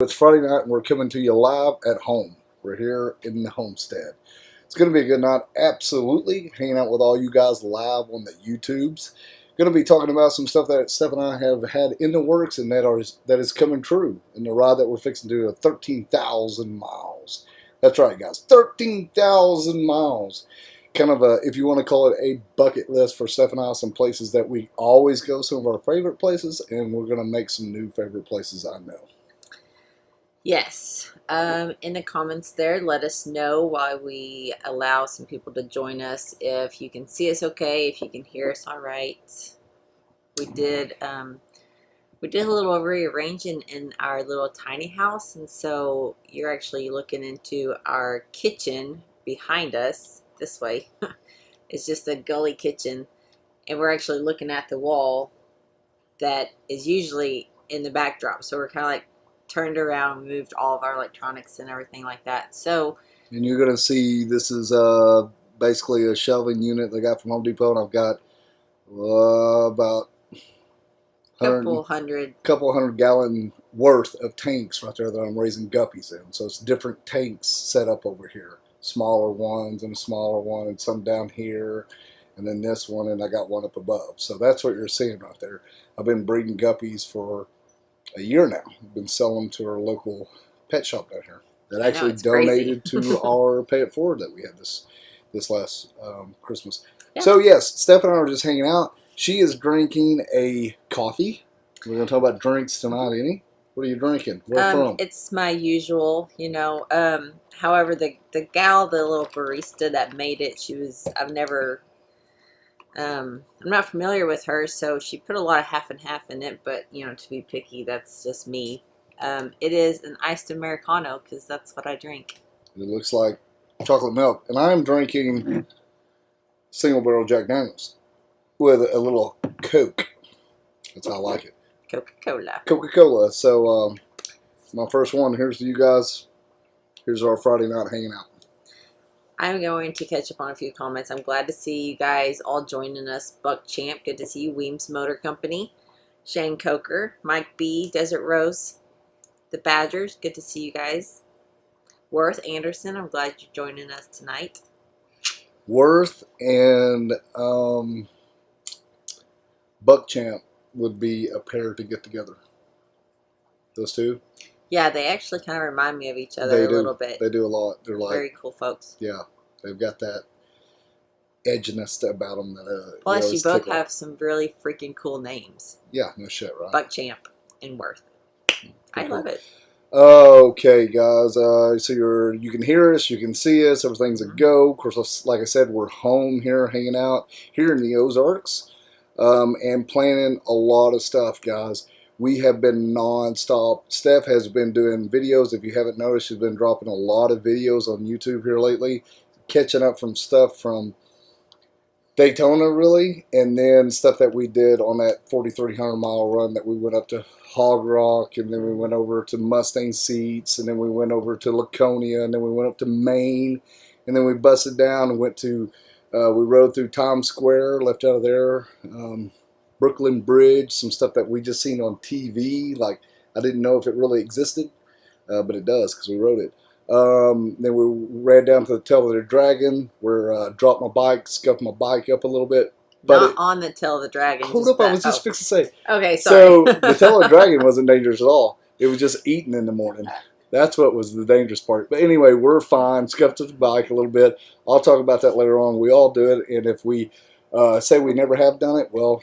it's Friday night and we're coming to you live at home. We're here in the homestead. It's going to be a good night, absolutely, hanging out with all you guys live on the YouTubes. Going to be talking about some stuff that Steph and I have had in the works and that is coming true in the ride that we're fixing to do, 13,000 miles. That's right, guys, 13,000 miles. Kind of a, if you want to call it a bucket list for Steph and I, some places that we always go, some of our favorite places, and we're going to make some new favorite places, I know. Yes. In the comments there, let us know why we allow some people to join us. If you can see us okay, if you can hear us all right. We did a little rearranging in our little tiny house, and so you're actually looking into our kitchen behind us this way. It's just a gully kitchen, and we're actually looking at the wall that is usually in the backdrop. So we're kind of like turned around, moved all of our electronics and everything like that. So, and you're going to see this is basically a shelving unit they got from Home Depot, and I've got about couple hundred gallon worth of tanks right there that I'm raising guppies in. So it's different tanks set up over here, smaller ones and a smaller one, and some down here, and then this one, and I got one up above. So that's what you're seeing right there. I've been breeding guppies for a year now. I've been selling them to our local pet shop down here that actually donated to our Pay It Forward that we had this last Christmas. Yeah. So yes, Steph and I are just hanging out. She is drinking a coffee. We're going to talk about drinks tonight, Annie. What are you drinking? Where from? It's my usual, you know. However, the gal, the little barista that made it, I'm not familiar with her, so she put a lot of half and half in it, but, you know, to be picky, that's just me. It is an iced Americano, because that's what I drink. It looks like chocolate milk. And I'm drinking single barrel Jack Daniels with a little Coke. That's how I like it. Coca-Cola. Coca-Cola. So, my first one, here's to you guys. Here's our Friday night hanging out. I'm going to catch up on a few comments. I'm glad to see you guys all joining us. Buck Champ, good to see you. Weems Motor Company. Shane Coker. Mike B. Desert Rose. The Badgers, good to see you guys. Worth Anderson, I'm glad you're joining us tonight. Worth and Buck Champ would be a pair to get together. Those two? Yeah, they actually kind of remind me of each other a little bit. They do a lot. They're like very cool folks. Yeah, they've got that edginess about them that. Plus, you both have some really freaking cool names. Yeah, no shit, right? Buck Champ and Worth. I love it. Okay, guys. So you can hear us, you can see us. Everything's a go. Of course, like I said, we're home here, hanging out here in the Ozarks, and planning a lot of stuff, guys. We have been non-stop. Steph has been doing videos. If you haven't noticed, she's been dropping a lot of videos on YouTube here lately, catching up from stuff from Daytona, really, and then stuff that we did on that 4,300 mile run that we went up to Hog Rock, and then we went over to Mustang Seats, and then we went over to Laconia, and then we went up to Maine, and then we busted down and went to, we rode through Times Square, left out of there, Brooklyn Bridge, some stuff that we just seen on TV. Like, I didn't know if it really existed, but it does because we rode it. Then we ran down to the Tail of the Dragon, where dropped my bike, scuffed my bike up a little bit. But Not on the Tail of the Dragon. Hold up, I was just fixing to say. Okay, sorry. So the Tail of the Dragon wasn't dangerous at all. It was just eating in the morning. That's what was the dangerous part. But anyway, we're fine. Scuffed up the bike a little bit. I'll talk about that later on. We all do it, and if we say we never have done it, well,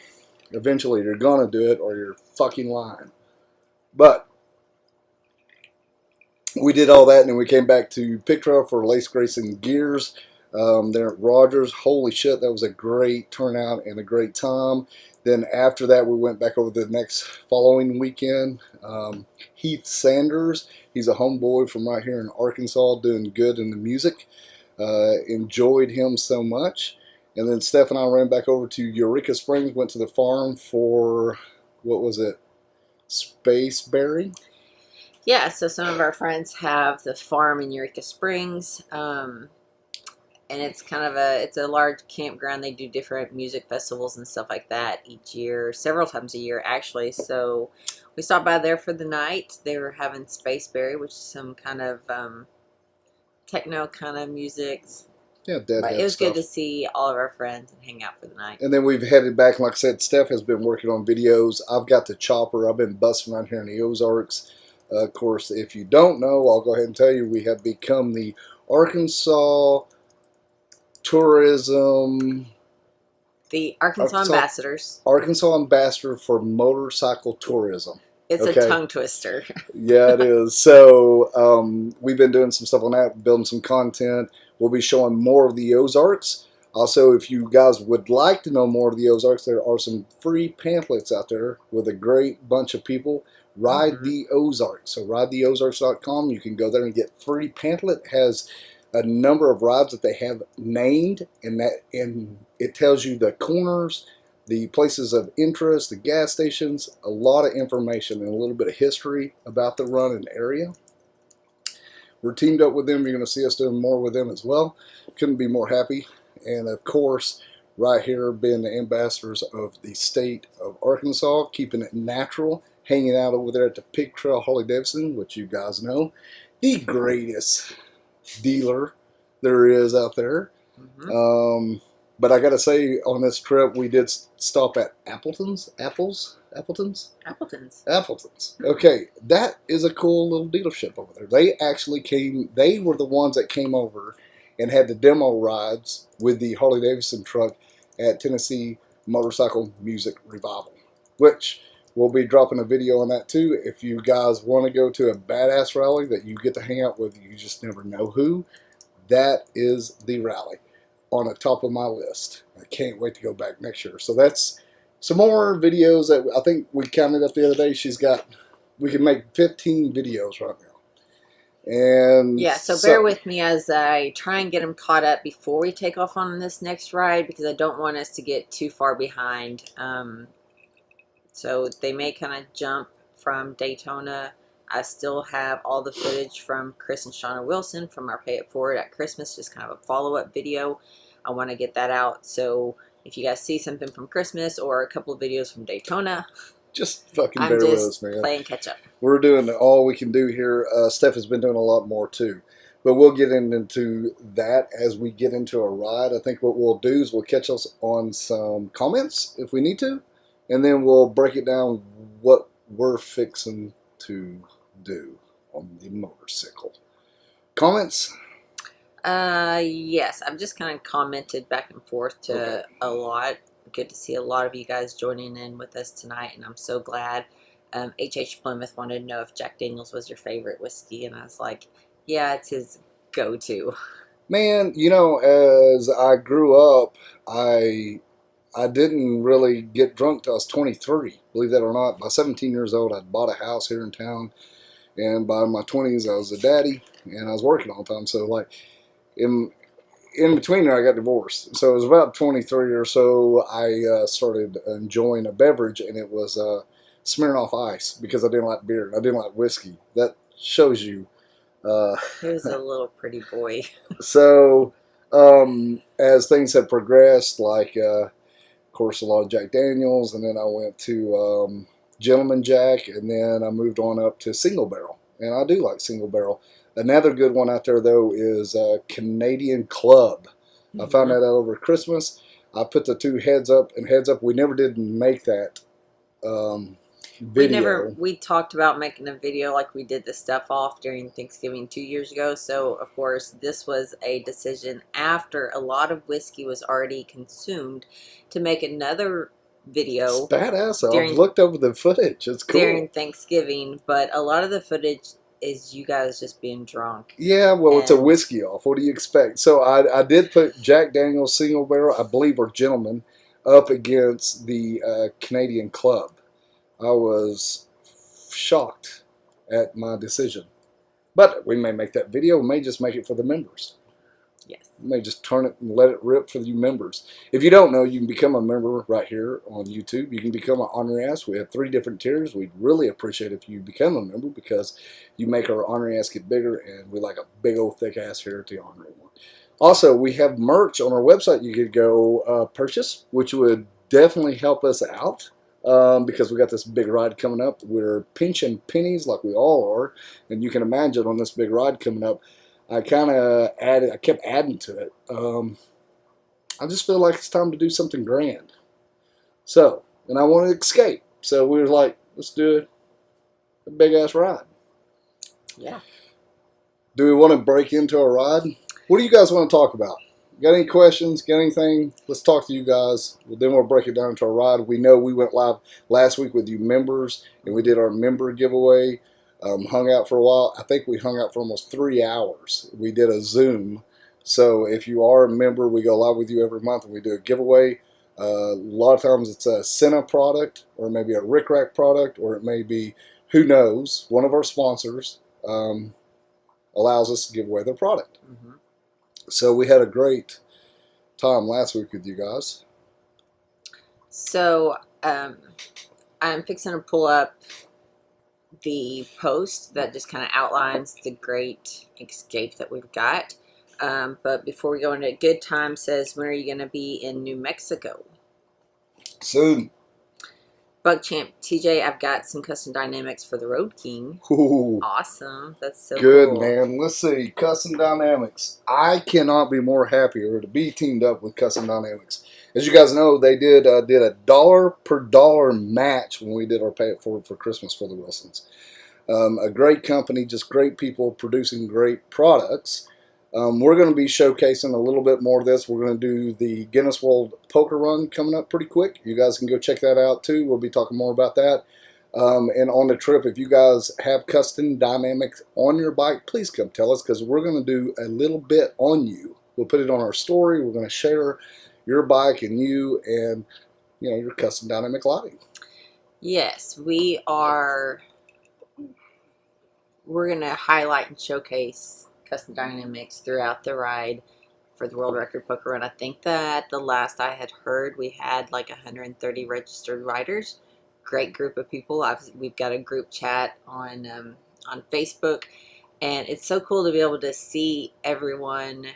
eventually you're going to do it or you're fucking lying. But we did all that, and then we came back to Pictra for Lace Grayson Gears there at Rogers. Holy shit, that was a great turnout and a great time. Then after that, we went back over the next following weekend. Heath Sanders, he's a homeboy from right here in Arkansas, doing good in the music. Enjoyed him so much. And then Steph and I ran back over to Eureka Springs, went to the farm for, what was it, Spaceberry? Yeah, so some of our friends have the farm in Eureka Springs, and And it's kind of a large campground. They do different music festivals and stuff like that each year, several times a year actually. So we stopped by there for the night. They were having Spaceberry, which is some kind of techno kind of music. Yeah, But deadhead it was stuff. good to see all of our friends and hang out for the night. And then we've headed back, and like I said, Steph has been working on videos. I've got the chopper. I've been busting around here in the Ozarks. Of course, if you don't know, I'll go ahead and tell you, we have become the Arkansas Tourism... The Arkansas Ambassadors. Arkansas Ambassador for Motorcycle Tourism. It's a tongue twister. Yeah, it is. So we've been doing some stuff on that, building some content. We'll be showing more of the Ozarks. Also, if you guys would like to know more of the Ozarks, there are some free pamphlets out there with a great bunch of people. Ride the Ozarks. So ridetheozarks.com. You can go there and get free pamphlet. It has a number of rides that they have named, and it tells you the corners, the places of interest, the gas stations, a lot of information and a little bit of history about the run and area. We're teamed up with them. You're going to see us doing more with them as well. Couldn't be more happy. And of course, right here, being the ambassadors of the state of Arkansas, keeping it natural, hanging out over there at the Pig Trail Harley-Davidson, which you guys know, the greatest dealer there is out there. But I gotta say, on this trip, we did stop at Appleton's. Okay, that is a cool little dealership over there. They actually came, they were the ones that came over and had the demo rides with the Harley-Davidson truck at Tennessee Motorcycle Music Revival, which we'll be dropping a video on that too. If you guys want to go to a badass rally that you get to hang out with, you just never know who, that is the rally on the top of my list. I can't wait to go back next year. So that's some more videos that I think we counted up the other day. We can make 15 videos right now. And yeah, so bear with me as I try and get them caught up before we take off on this next ride, because I don't want us to get too far behind. So they may kind of jump from Daytona. I still have all the footage from Chris and Shauna Wilson from our Pay It Forward at Christmas, just kind of a follow-up video. I want to get that out. So if you guys see something from Christmas or a couple of videos from Daytona, just fucking bear with us, man. Playing catch up. We're doing all we can do here. Steph has been doing a lot more too. But we'll get into that as we get into a ride. I think what we'll do is we'll catch us on some comments if we need to. And then we'll break it down what we're fixing to do on the motorcycle. Comments? Yes, I've just kind of commented back and forth to a lot. Good to see a lot of you guys joining in with us tonight, and I'm so glad. H.H. Plymouth wanted to know if Jack Daniels was your favorite whiskey, and I was like, yeah, it's his go-to. Man, you know, as I grew up, I didn't really get drunk till I was 23. Believe that or not, by 17 years old, I'd bought a house here in town. And by my 20s, I was a daddy, and I was working all the time. So, like, in between there, I got divorced. So it was about 23 or so, I started enjoying a beverage, and it was Smirnoff Ice, because I didn't like beer, and I didn't like whiskey. That shows you. He was a little pretty boy. So, as things have progressed, like, of course, a lot of Jack Daniels, and then I went to Gentleman Jack, and then I moved on up to Single Barrel, and I do like Single Barrel. Another good one out there, though, is Canadian Club. I found that out over Christmas. I put the two heads up and heads up. We never did make that video. We talked about making a video like we did the stuff off during Thanksgiving 2 years ago. So, of course, this was a decision after a lot of whiskey was already consumed to make another video. It's badass. I've looked over the footage. It's cool. During Thanksgiving, but a lot of the footage is you guys just being drunk. Yeah, well, it's a whiskey off. What do you expect? So I did put Jack Daniel's Single Barrel, I believe, or Gentleman, up against the Canadian Club. I was shocked at my decision. But we may make that video. We may just make it for the members. Yes. We may just turn it and let it rip for you members. If you don't know, you can become a member right here on YouTube. You can become an Ornery Ass. We have 3 different tiers. We'd really appreciate if you become a member, because you make our Ornery Ass get bigger, and we like a big old thick ass here at the Ornery one. Also, we have merch on our website you could go purchase, which would definitely help us out because we got this big ride coming up. We're pinching pennies like we all are, and you can imagine on this big ride coming up, I kept adding to it. I just feel like it's time to do something grand. So, and I want to escape. So we were like, let's do a big ass ride. Yeah. Do we want to break into a ride? What do you guys want to talk about? Got any questions? Got anything? Let's talk to you guys. Then we'll break it down into a ride. We know we went live last week with you members, and we did our member giveaway. Hung out for a while. I think we hung out for almost 3 hours. We did a Zoom. So if you are a member, we go live with you every month, and we do a giveaway. A lot of times it's a Senna product, or maybe a Rick Rack product, or it may be, who knows, one of our sponsors allows us to give away their product. Mm-hmm. So we had a great time last week with you guys. So I'm fixing to pull up the post that just kind of outlines the great escape that we've got. But before we go into it, Good Time says, when are you going to be in New Mexico? Soon. Bug Champ TJ, I've got some custom dynamics for the Road King. Ooh, Awesome. That's so good, cool. man. Let's see. Custom Dynamics. I cannot be more happier to be teamed up with Custom Dynamics. As you guys know, they did a dollar per dollar match when we did our Pay It Forward for Christmas for the Wilsons. A great company, just great people producing great products. We're going to be showcasing a little bit more of this. We're going to do the Guinness World Poker Run coming up pretty quick. You guys can go check that out too. We'll be talking more about that. And on the trip, if you guys have custom dynamics on your bike, please come tell us because we're going to do a little bit on you. We'll put it on our story. Going to share your bike and you and your custom dynamic lighting. Yes, we're going to highlight and showcase custom dynamics throughout the ride for the World Record Poker Run. I think that the last I had heard, we had like 130 registered riders. Great group of people. We've got a group chat on Facebook, and it's so cool to be able to see everyone,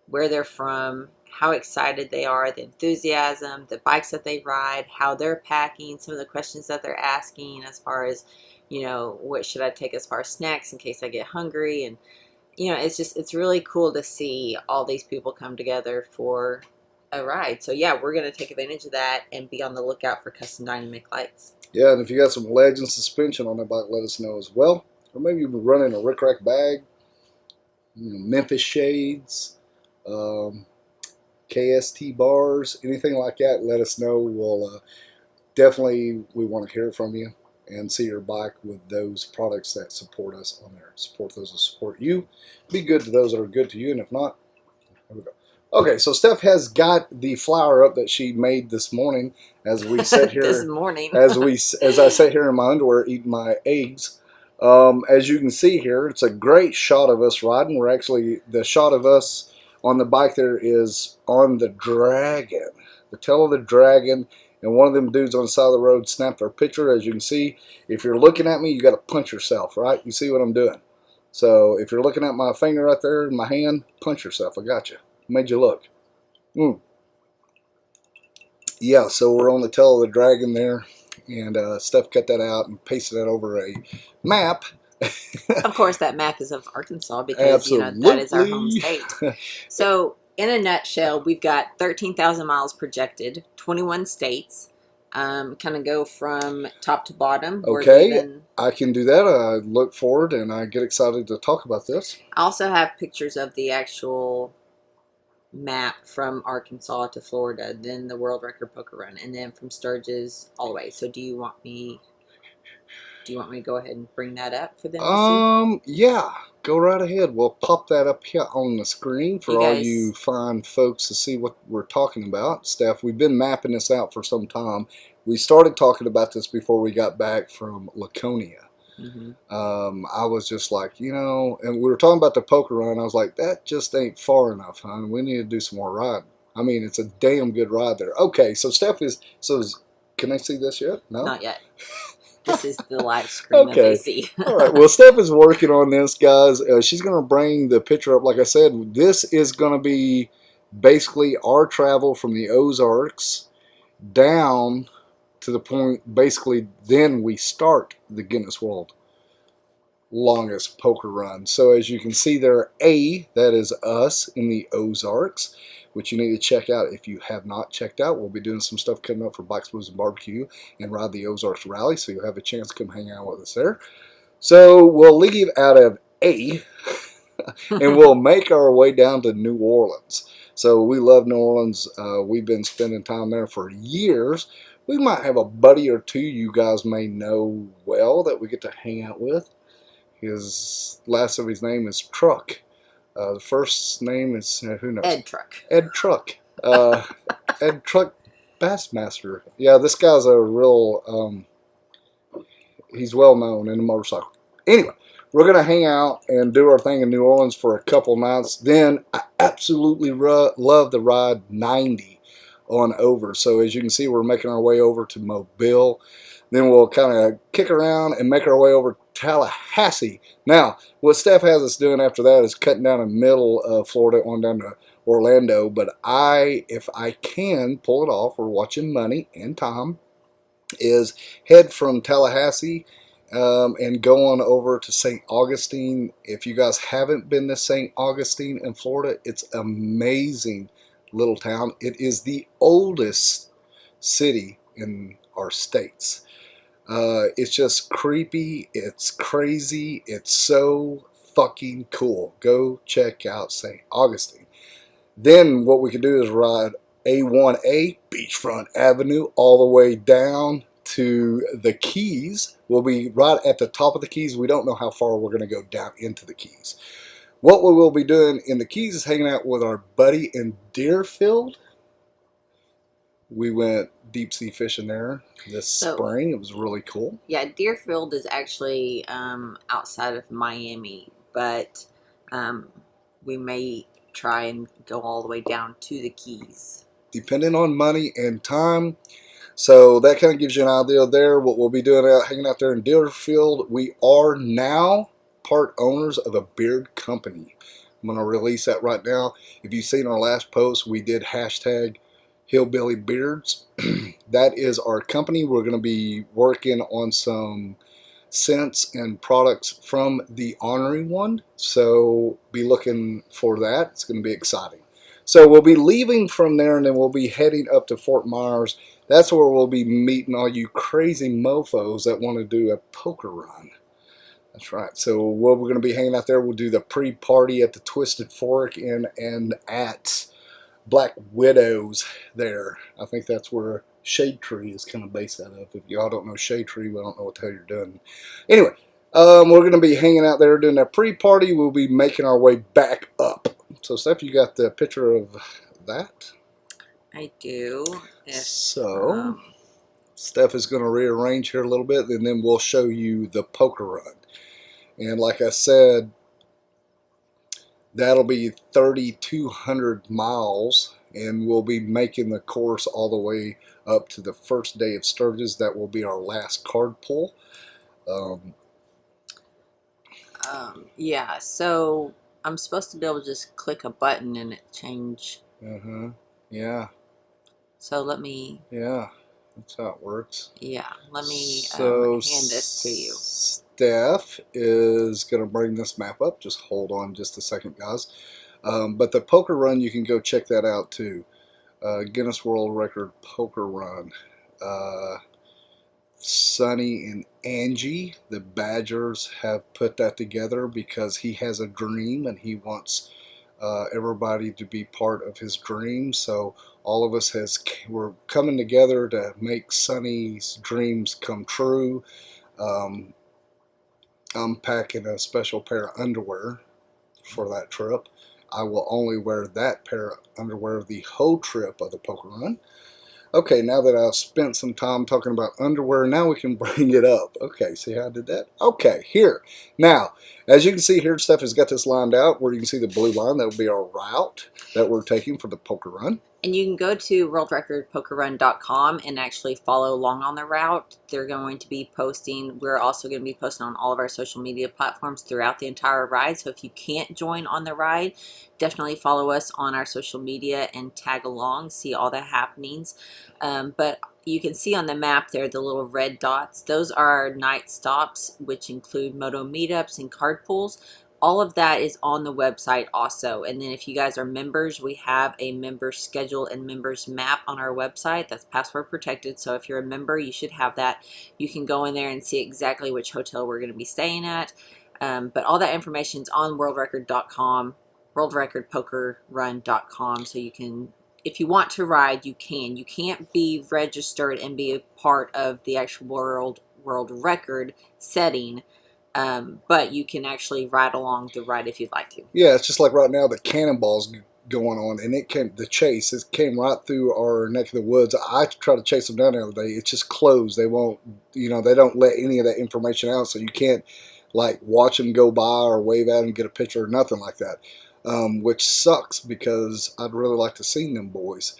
where they're from, how excited they are, the enthusiasm, the bikes that they ride, how they're packing, some of the questions that they're asking as far as, what should I take as far as snacks in case I get hungry. And it's really cool to see all these people come together for a ride. So yeah, we're going to take advantage of that and be on the lookout for custom dynamic lights. Yeah, and if you got some Legend suspension on that bike, let us know as well. Or maybe you've been running a Rick Rack bag, Memphis shades, KST bars, anything like that, let us know. We'll we want to hear from you and see your bike with those products that support us on there. Support those that support you. Be good to those that are good to you, and if not, there we go. Okay, so Steph has got the flour up that she made this morning as we sit here. This morning. as I sit here in my underwear eating my eggs. As you can see here, it's a great shot of us riding. We're actually, the shot of us on the bike there is on the Dragon, the tail of the Dragon, and one of them dudes on the side of the road snapped our picture. As you can see, if you're looking at me, you got to punch yourself, right? You see what I'm doing? So if you're looking at my finger right there in my hand, punch yourself. I got you. Made you look. Yeah, so we're on the tail of the Dragon there, and Steph cut that out and pasted that over a map. Of course, that map is of Arkansas because that is our home state. So, in a nutshell, we've got 13,000 miles projected, 21 states. Kind of go from top to bottom. Okay, I can do that. I look forward and I get excited to talk about this. I also have pictures of the actual map from Arkansas to Florida, then the World Record Poker Run, and then from Sturgis all the way. So, do you want me to go ahead and bring that up for them to see? Yeah, go right ahead. We'll pop that up here on the screen for all you fine folks to see what we're talking about. Steph, we've been mapping this out for some time. We started talking about this before we got back from Laconia. I was just like, and we were talking about the poker run. I was like, that just ain't far enough, hon. We need to do some more riding. I mean, it's a damn good ride there. Okay, so Steph can I see this yet? No? Not yet. This is the live screen that they see. All right. Well, Steph is working on this, guys. She's going to bring the picture up. Like I said, this is going to be basically our travel from the Ozarks down to the point, basically, then we start the Guinness World longest poker run. So as you can see there, that is us in the Ozarks, which you need to check out if you have not checked out. We'll be doing some stuff coming up for Bikes, Blues, and Barbecue and Ride the Ozarks Rally, so you'll have a chance to come hang out with us there. So we'll leave out of A and we'll make our way down to New Orleans. So we love New Orleans. We've been spending time there for years. We might have a buddy or two you guys may know well that we get to hang out with. His last of his name is Truck. The first name is, who knows? Ed Truck. Ed Truck. Ed Truck Bassmaster. Yeah, this guy's a real, he's well known in the motorcycle. Anyway, we're going to hang out and do our thing in New Orleans for a couple nights. Then I absolutely love the ride 90 on over. So as you can see, we're making our way over to Mobile. Then we'll kind of kick around and make our way over to Tallahassee. Now, what Steph has us doing after that is cutting down the middle of Florida on down to Orlando. But if I can pull it off, we're watching money and time, is head from Tallahassee and go on over to St. Augustine. If you guys haven't been to St. Augustine in Florida, it's amazing little town. It is the oldest city in our states. It's just creepy. It's crazy. It's so fucking cool. Go check out St. Augustine. Then what we can do is ride A1A, Beachfront Avenue, all the way down to the Keys. We'll be right at the top of the Keys. We don't know how far we're going to go down into the Keys. What we will be doing in the Keys is hanging out with our buddy in Deerfield. We went deep sea fishing there this spring. It was really cool. Yeah, Deerfield is actually outside of Miami, but we may try and go all the way down to the Keys. Depending on money and time. So that kind of gives you an idea there what we'll be doing hanging out there in Deerfield. We are now part owners of a beard company. I'm going to release that right now. If you've seen our last post, we did hashtag Hillbilly Beards. That is our company. We're going to be working on some scents and products from the Ornery one. So be looking for that. It's going to be exciting. So we'll be leaving from there and then we'll be heading up to Fort Myers. That's where we'll be meeting all you crazy mofos that want to do a poker run. That's right. So we're going to be hanging out there. We'll do the pre-party at the Twisted Fork and at Black Widows there. I think that's where Shade Tree is kind of based out of. If y'all don't know Shade Tree, we don't know what the hell you're doing. Anyway, we're going to be hanging out there doing that pre-party. We'll be making our way back up. So, Steph, you got the picture of that? I do. Steph is going to rearrange here a little bit, and then we'll show you the poker run. And like I said, that'll be 3,200 miles, and we'll be making the course all the way up to the first day of Sturgis. That will be our last card pull. Yeah, so I'm supposed to be able to just click a button and it change. Yeah. So let me. Yeah, that's how it works. Yeah, let me hand this to you. Steph is going to bring this map up. Just hold on just a second, guys. But the poker run, you can go check that out too. Guinness World Record poker run. Sonny and Angie, the Badgers, have put that together because he has a dream and he wants everybody to be part of his dream. So all of us we're coming together to make Sonny's dreams come true. I'm packing a special pair of underwear for that trip. I will only wear that pair of underwear the whole trip of the poker run. Okay, now that I've spent some time talking about underwear, now we can bring it up. Okay, see how I did that? Okay, here. Now, as you can see here, Steph has got this lined out where you can see the blue line. That will be our route that we're taking for the poker run. And you can go to worldrecordpokerrun.com and actually follow along on the route. They're going to be posting. We're also going to be posting on all of our social media platforms throughout the entire ride. So if you can't join on the ride, definitely follow us on our social media and tag along, see all the happenings. But you can see on the map there the little red dots. Those are night stops, which include moto meetups and card pools. All of that is on the website also. And then if you guys are members, we have a member schedule and members map on our website. That's password protected. So if you're a member, you should have that. You can go in there and see exactly which hotel we're going to be staying at. But all that information is on worldrecord.com, worldrecordpokerrun.com. So you can, if you want to ride, you can. You can't be registered and be a part of the actual world record setting. But you can actually ride along the ride if you'd like to. Yeah, it's just like right now the cannonball's going on, and it came right through our neck of the woods. I tried to chase them down the other day. It's just closed. They won't, they don't let any of that information out, so you can't like watch them go by or wave at them, get a picture or nothing like that, which sucks because I'd really like to see them boys.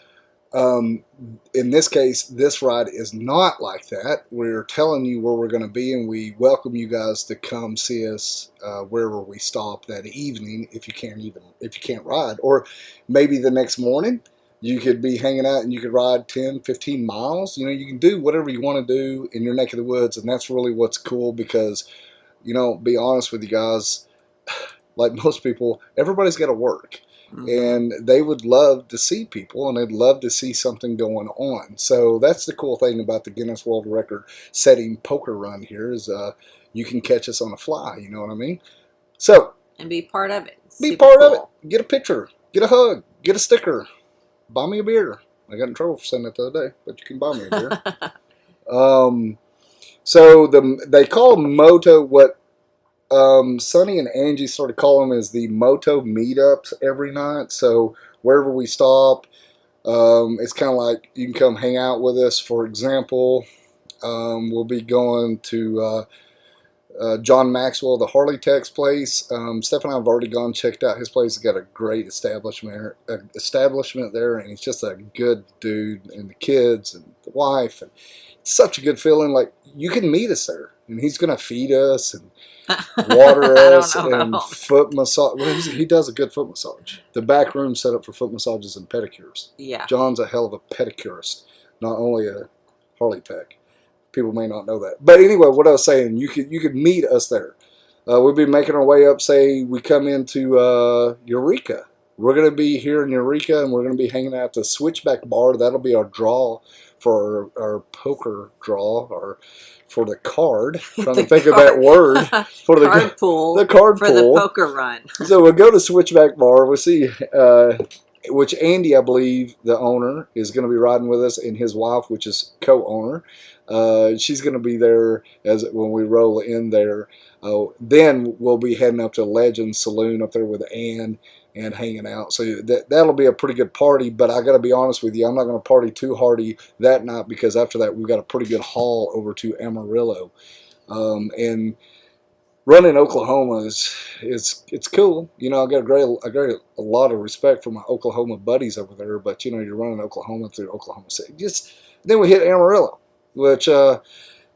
In this case, this ride is not like that. We're telling you where we're going to be, and we welcome you guys to come see us wherever we stop that evening. If you can't ride, or maybe the next morning you could be hanging out and you could ride 10, 15 miles. You can do whatever you want to do in your neck of the woods, and that's really what's cool because, be honest with you guys, like most people, everybody's got to work. And they would love to see people, and they'd love to see something going on. So that's the cool thing about the Guinness World Record setting poker run here is you can catch us on the fly, you know what I mean? So and be part of it. Be part of it. Get a picture, get a hug, get a sticker, buy me a beer. I got in trouble for saying that the other day, but you can buy me a beer. So they call moto what Sonny and Angie sort of call them as the moto meetups every night. So wherever we stop, it's kind of like you can come hang out with us. For example, we'll be going to John Maxwell, the Harley Tech's place. Steph and I have already gone and checked out his place. He's got a great establishment there, and he's just a good dude, and the kids and the wife, and it's such a good feeling. Like you can meet us there, and he's gonna feed us and water us and foot massage. He does a good foot massage. The back room set up for foot massages and pedicures. Yeah, John's a hell of a pedicurist, not only a Harley Tech. People may not know that, but anyway, what I was saying, you could meet us there. We'll be making our way up. Say we come into Eureka. We're going to be here in Eureka, and we're going to be hanging out at the Switchback Bar. That'll be our draw for our poker draw, or for the card. I'm trying to think of that word. For the card pool. The card pool. For the poker run. So we'll go to Switchback Bar. We'll see, which Andy, I believe, the owner, is going to be riding with us, and his wife, which is co-owner. She's going to be there when we roll in there. Then we'll be heading up to Legend Saloon up there with Ann and hanging out. So that'll be a pretty good party, but I got to be honest with you, I'm not going to party too hardy that night because after that we've got a pretty good haul over to Amarillo. And running Oklahoma it's cool. I got a lot of respect for my Oklahoma buddies over there, but you're running Oklahoma through Oklahoma City. Then we hit Amarillo, which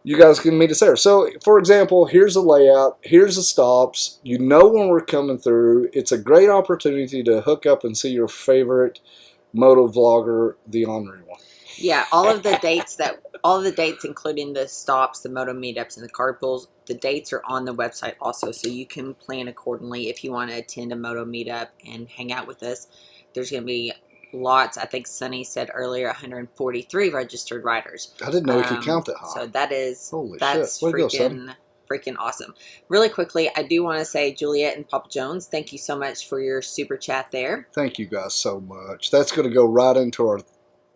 you guys can meet us there. So, for example, here's the layout. Here's the stops. You know when we're coming through. It's a great opportunity to hook up and see your favorite moto vlogger, the Ornery one. Yeah, all of the dates, including the stops, the moto meetups, and the card pools, the dates are on the website also, so you can plan accordingly if you want to attend a moto meetup and hang out with us. There's going to be lots. I think Sunny said earlier 143 registered riders. I didn't know we could count that high. So that's shit. Freaking awesome. Really quickly, I do want to say, Juliet and Papa Jones, thank you so much for your super chat there. Thank you guys so much. That's going to go right into our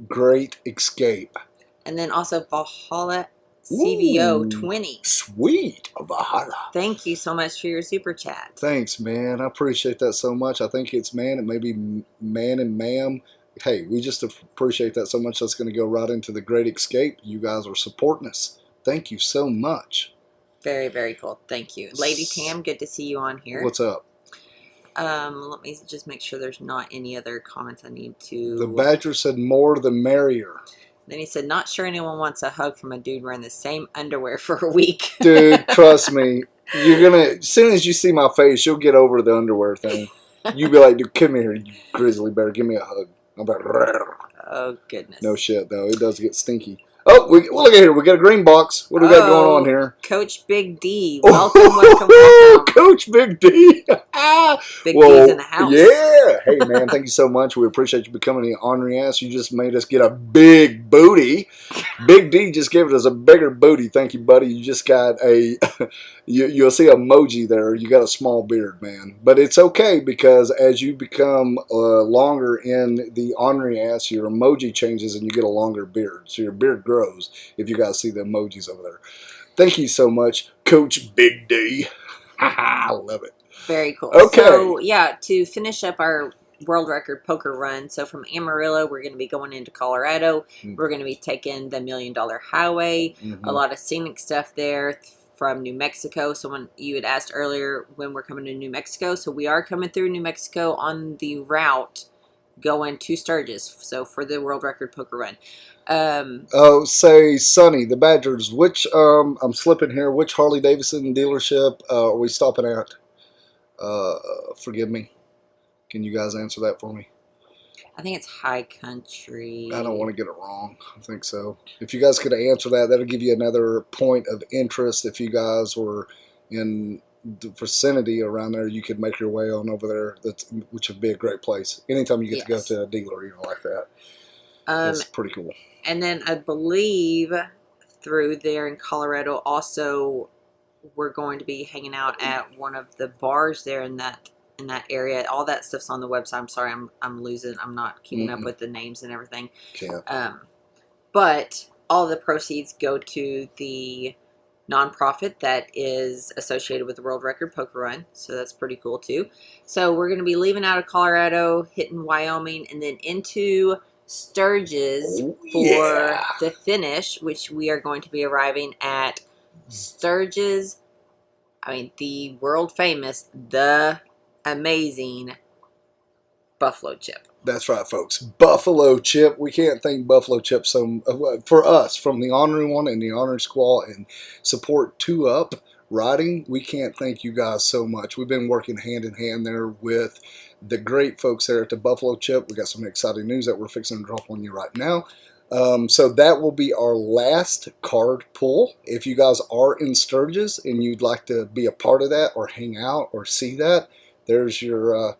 great escape. And then also Valhalla CVO 20. Sweet Valhalla. Thank you so much for your super chat. Thanks, man. I appreciate that so much. I think it's man. It may be man and ma'am. Hey, we just appreciate that so much. That's going to go right into the great escape. You guys are supporting us. Thank you so much. Very, very cool. Thank you. Lady Tam, good to see you on here. What's up? Let me just make sure there's not any other comments I need to. The Badger said more the merrier. Then he said, not sure anyone wants a hug from a dude wearing the same underwear for a week. Dude, trust me. You're gonna, as soon as you see my face, you'll get over the underwear thing. You'll be like, dude, come here, you grizzly bear. Give me a hug. I'm like, oh, goodness. no shit, though. It does get stinky. Oh, well, look at here. We got a green box. What do we got going on here? Coach Big D. Welcome, welcome. Coach Big D. Big D's in the house. Yeah. Hey, man, thank you so much. We appreciate you becoming the Ornery Ass. You just made us get a big booty. Big D just gave us a bigger booty. Thank you, buddy. You just got a, you'll see emoji there. You got a small beard, man. But it's okay because as you become longer in the Ornery Ass, your emoji changes and you get a longer beard. So your beard grows if you guys see the emojis over there. Thank you so much, Coach Big D. I love it. Very cool. Okay. So, yeah, to finish up our world record poker run, so from Amarillo, we're going to be going into Colorado. We're going to be taking the $1 Million Highway. A lot of scenic stuff there from New Mexico. Someone, you had asked earlier when we're coming to New Mexico. So we are coming through New Mexico on the route going to Sturgis. So for the world record poker run. Say Sonny, the Badgers, which, I'm slipping here, which Harley Davidson dealership are we stopping at? Forgive me. Can you guys answer that for me? I think it's High Country. I don't want to get it wrong. I think so. If you guys could answer that, that'll give you another point of interest. If you guys were in the vicinity around there, you could make your way on over there, which would be a great place. Anytime you get to go to a dealer, like that. That's pretty cool. And then I believe through there in Colorado, also we're going to be hanging out at one of the bars there in that area. All that stuff's on the website. I'm sorry, I'm losing. I'm not keeping up with the names and everything. But all the proceeds go to the nonprofit that is associated with the World Record Poker Run. So that's pretty cool too. So we're going to be leaving out of Colorado, hitting Wyoming, and then into Sturgis for the finish, which we are going to be arriving at Sturgis. I mean, the world famous, the amazing Buffalo Chip. That's right, folks. Buffalo Chip. We can't thank Buffalo Chip for us from the Honorary One and the Honorary Squall and support 2 Up Riding. We can't thank you guys so much. We've been working hand in hand there with the great folks there at the Buffalo Chip. We got some exciting news that we're fixing to drop on you right now. So that will be our last card pull. If you guys are in Sturgis and you'd like to be a part of that or hang out or see that, there's your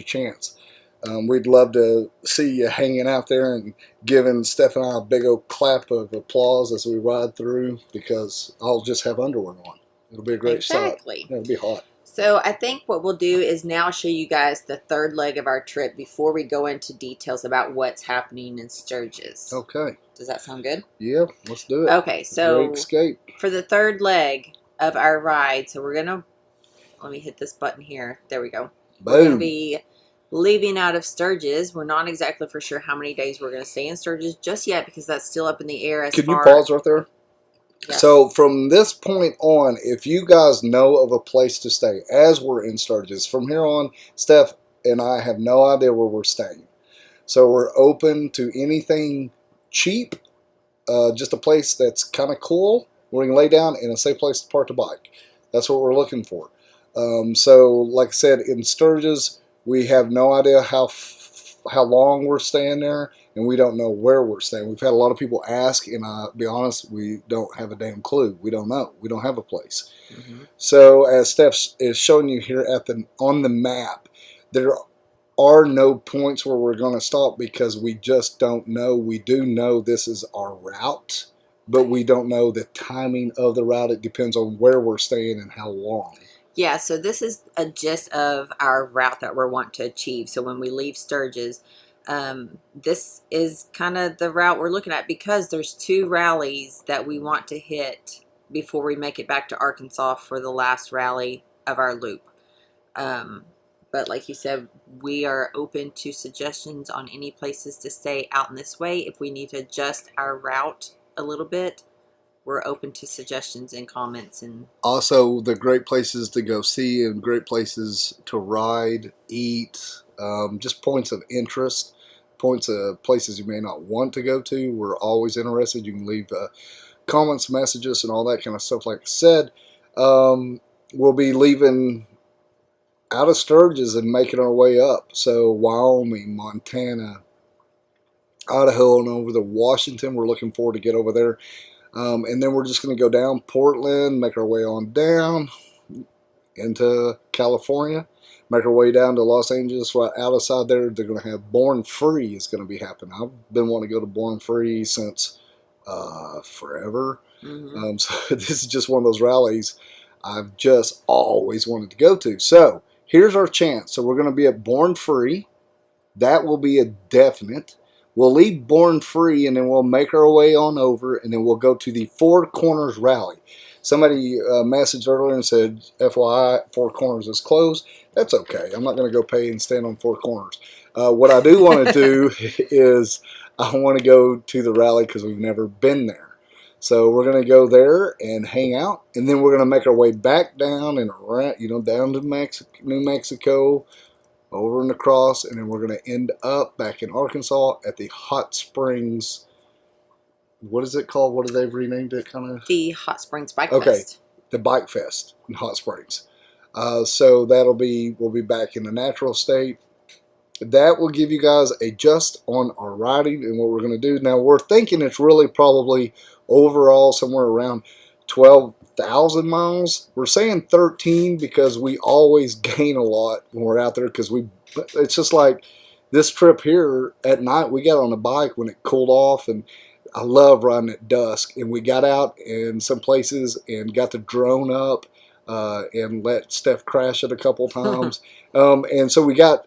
chance. We'd love to see you hanging out there and giving Steph and I a big old clap of applause as we ride through, because I'll just have underwear on. It'll be a great shot. It'll be hot. So I think what we'll do is now show you guys the third leg of our trip before we go into details about what's happening in Sturgis. Okay. Does that sound good? Yeah, let's do it. Okay, so Great escape. For the third leg of our ride, so we're going to, let me hit this button here. There we go. Boom. We're going to be leaving out of Sturgis. We're not exactly for sure how many days we're going to stay in Sturgis just yet, because that's still up in the air. Can you pause right there? Yeah. So from this point on, if you guys know of a place to stay as we're in Sturgis, from here on, Steph and I have no idea where we're staying. So we're open to anything cheap, just a place that's kind of cool, where we can lay down in a safe place to park the bike. That's what we're looking for. So like I said, in Sturgis, we have no idea how long we're staying there, and we don't know where we're staying. We've had a lot of people ask, and I'll be honest, we don't have a damn clue. We don't know. We don't have a place. So as Steph is showing you here on the map, there are no points where we're going to stop because we just don't know. We do know this is our route, but we don't know the timing of the route. It depends on where we're staying and how long. Yeah, so this is a gist of our route that we're wanting to achieve. So when we leave Sturgis, this is kind of the route we're looking at, because there's 2 rallies that we want to hit before we make it back to Arkansas for the last rally of our loop. But like you said, we are open to suggestions on any places to stay out in this way. If we need to adjust our route a little bit, we're open to suggestions and comments. And also, the great places to go see and great places to ride, eat, just points of interest, points of places you may not want to go to. We're always interested. You can leave comments, messages, and all that kind of stuff. Like I said, we'll be leaving out of Sturgis and making our way up. So Wyoming, Montana, Idaho, and over to Washington. We're looking forward to get over there. And then we're just going to go down Portland, make our way on down into California, make our way down to Los Angeles. Right outside there, they're going to have Born Free is going to be happening. I've been wanting to go to Born Free since forever. So this is just one of those rallies I've just always wanted to go to. So here's our chance. So we're going to be at Born Free. That will be a definite. We'll leave Born Free, and then we'll make our way on over, and then we'll go to the Four Corners Rally. Somebody messaged earlier and said, FYI, Four Corners is closed. That's okay. I'm not going to go pay and stand on Four Corners. What I do want to do is I want to go to the rally because we've never been there. So we're going to go there and hang out, and then we're going to make our way back down and around, down to New Mexico, over and across, and then we're going to end up back in Arkansas at the Hot Springs. What is it called? What have they renamed it? The Hot Springs Bikefest. Okay, the Bikefest in Hot Springs. So we'll be back in the natural state. That will give you guys a just on our riding and what we're going to do. Now we're thinking it's really probably overall somewhere around 12,000 miles. We're saying 13 because we always gain a lot when we're out there, because it's just like this trip here at night. We got on a bike when it cooled off, and I love riding at dusk, and we got out in some places and got the drone up and let Steph crash it a couple times. And so we got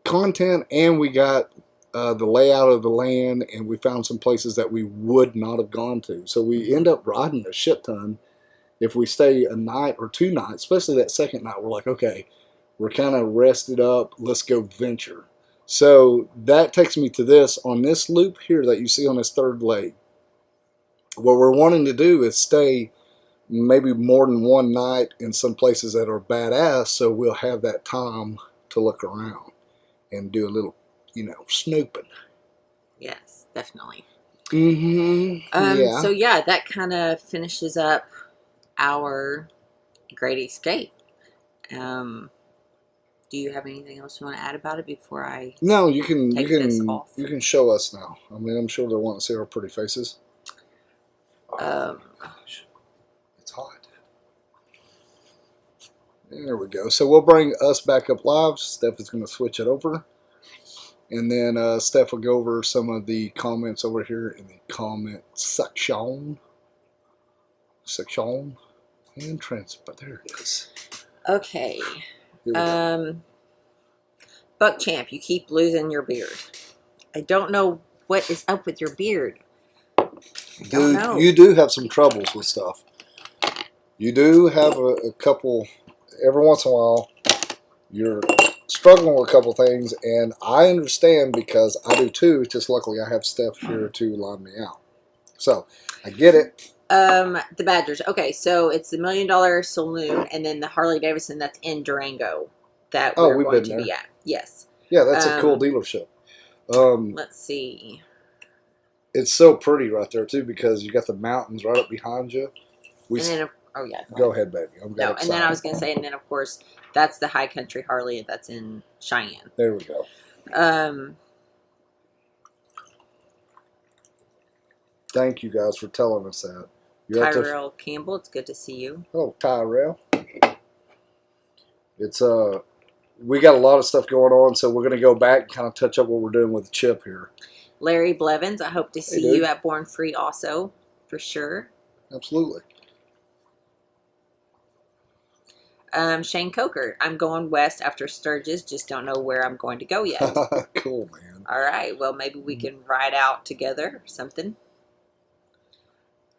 content, and we got the layout of the land, and we found some places that we would not have gone to. So we end up riding a shit ton. If we stay a night or 2 nights, especially that second night, we're like, okay, we're kind of rested up. Let's go venture. So that takes me to this. On this loop here that you see on this third leg, what we're wanting to do is stay maybe more than 1 night in some places that are badass, so we'll have that time to look around and do a little, snooping. Yes, definitely. Yeah. So yeah, that kind of finishes up our Great Escape. Do you have anything else you want to add about it before I? No, you can. Take this off? You can show us now. I mean, I'm sure they want to see our pretty faces. Oh, gosh, it's hot. There we go. So we'll bring us back up live. Steph is going to switch it over. And then Steph will go over some of the comments over here in the comment section. And but there it is. Okay. Buck Champ, you keep losing your beard. I don't know what is up with your beard. Dude, you do have some troubles with stuff. You do have a couple, every once in a while, you're struggling with a couple things, and I understand because I do too. Just luckily I have Steph here to line me out. So, I get it. The Badgers. Okay, so it's the $1 Million Saloon, and then the Harley Davidson that's in Durango that we're going to be at. Yes. Yeah, that's a cool dealership. Let's see. It's so pretty right there too, because you got the mountains right up behind you. Go ahead, baby. And then I was going to say, and then of course that's the High Country Harley that's in Cheyenne. There we go. Thank you guys for telling us that. Tyrell Campbell, it's good to see you. Oh, Tyrell. It's we got a lot of stuff going on, so we're gonna go back and kind of touch up what we're doing with the chip here. Larry Blevins, I hope to see you at Born Free also, for sure. Absolutely. Shane Coker, I'm going west after Sturgis, just don't know where I'm going to go yet. Cool, man. All right, well, maybe we can ride out together or something.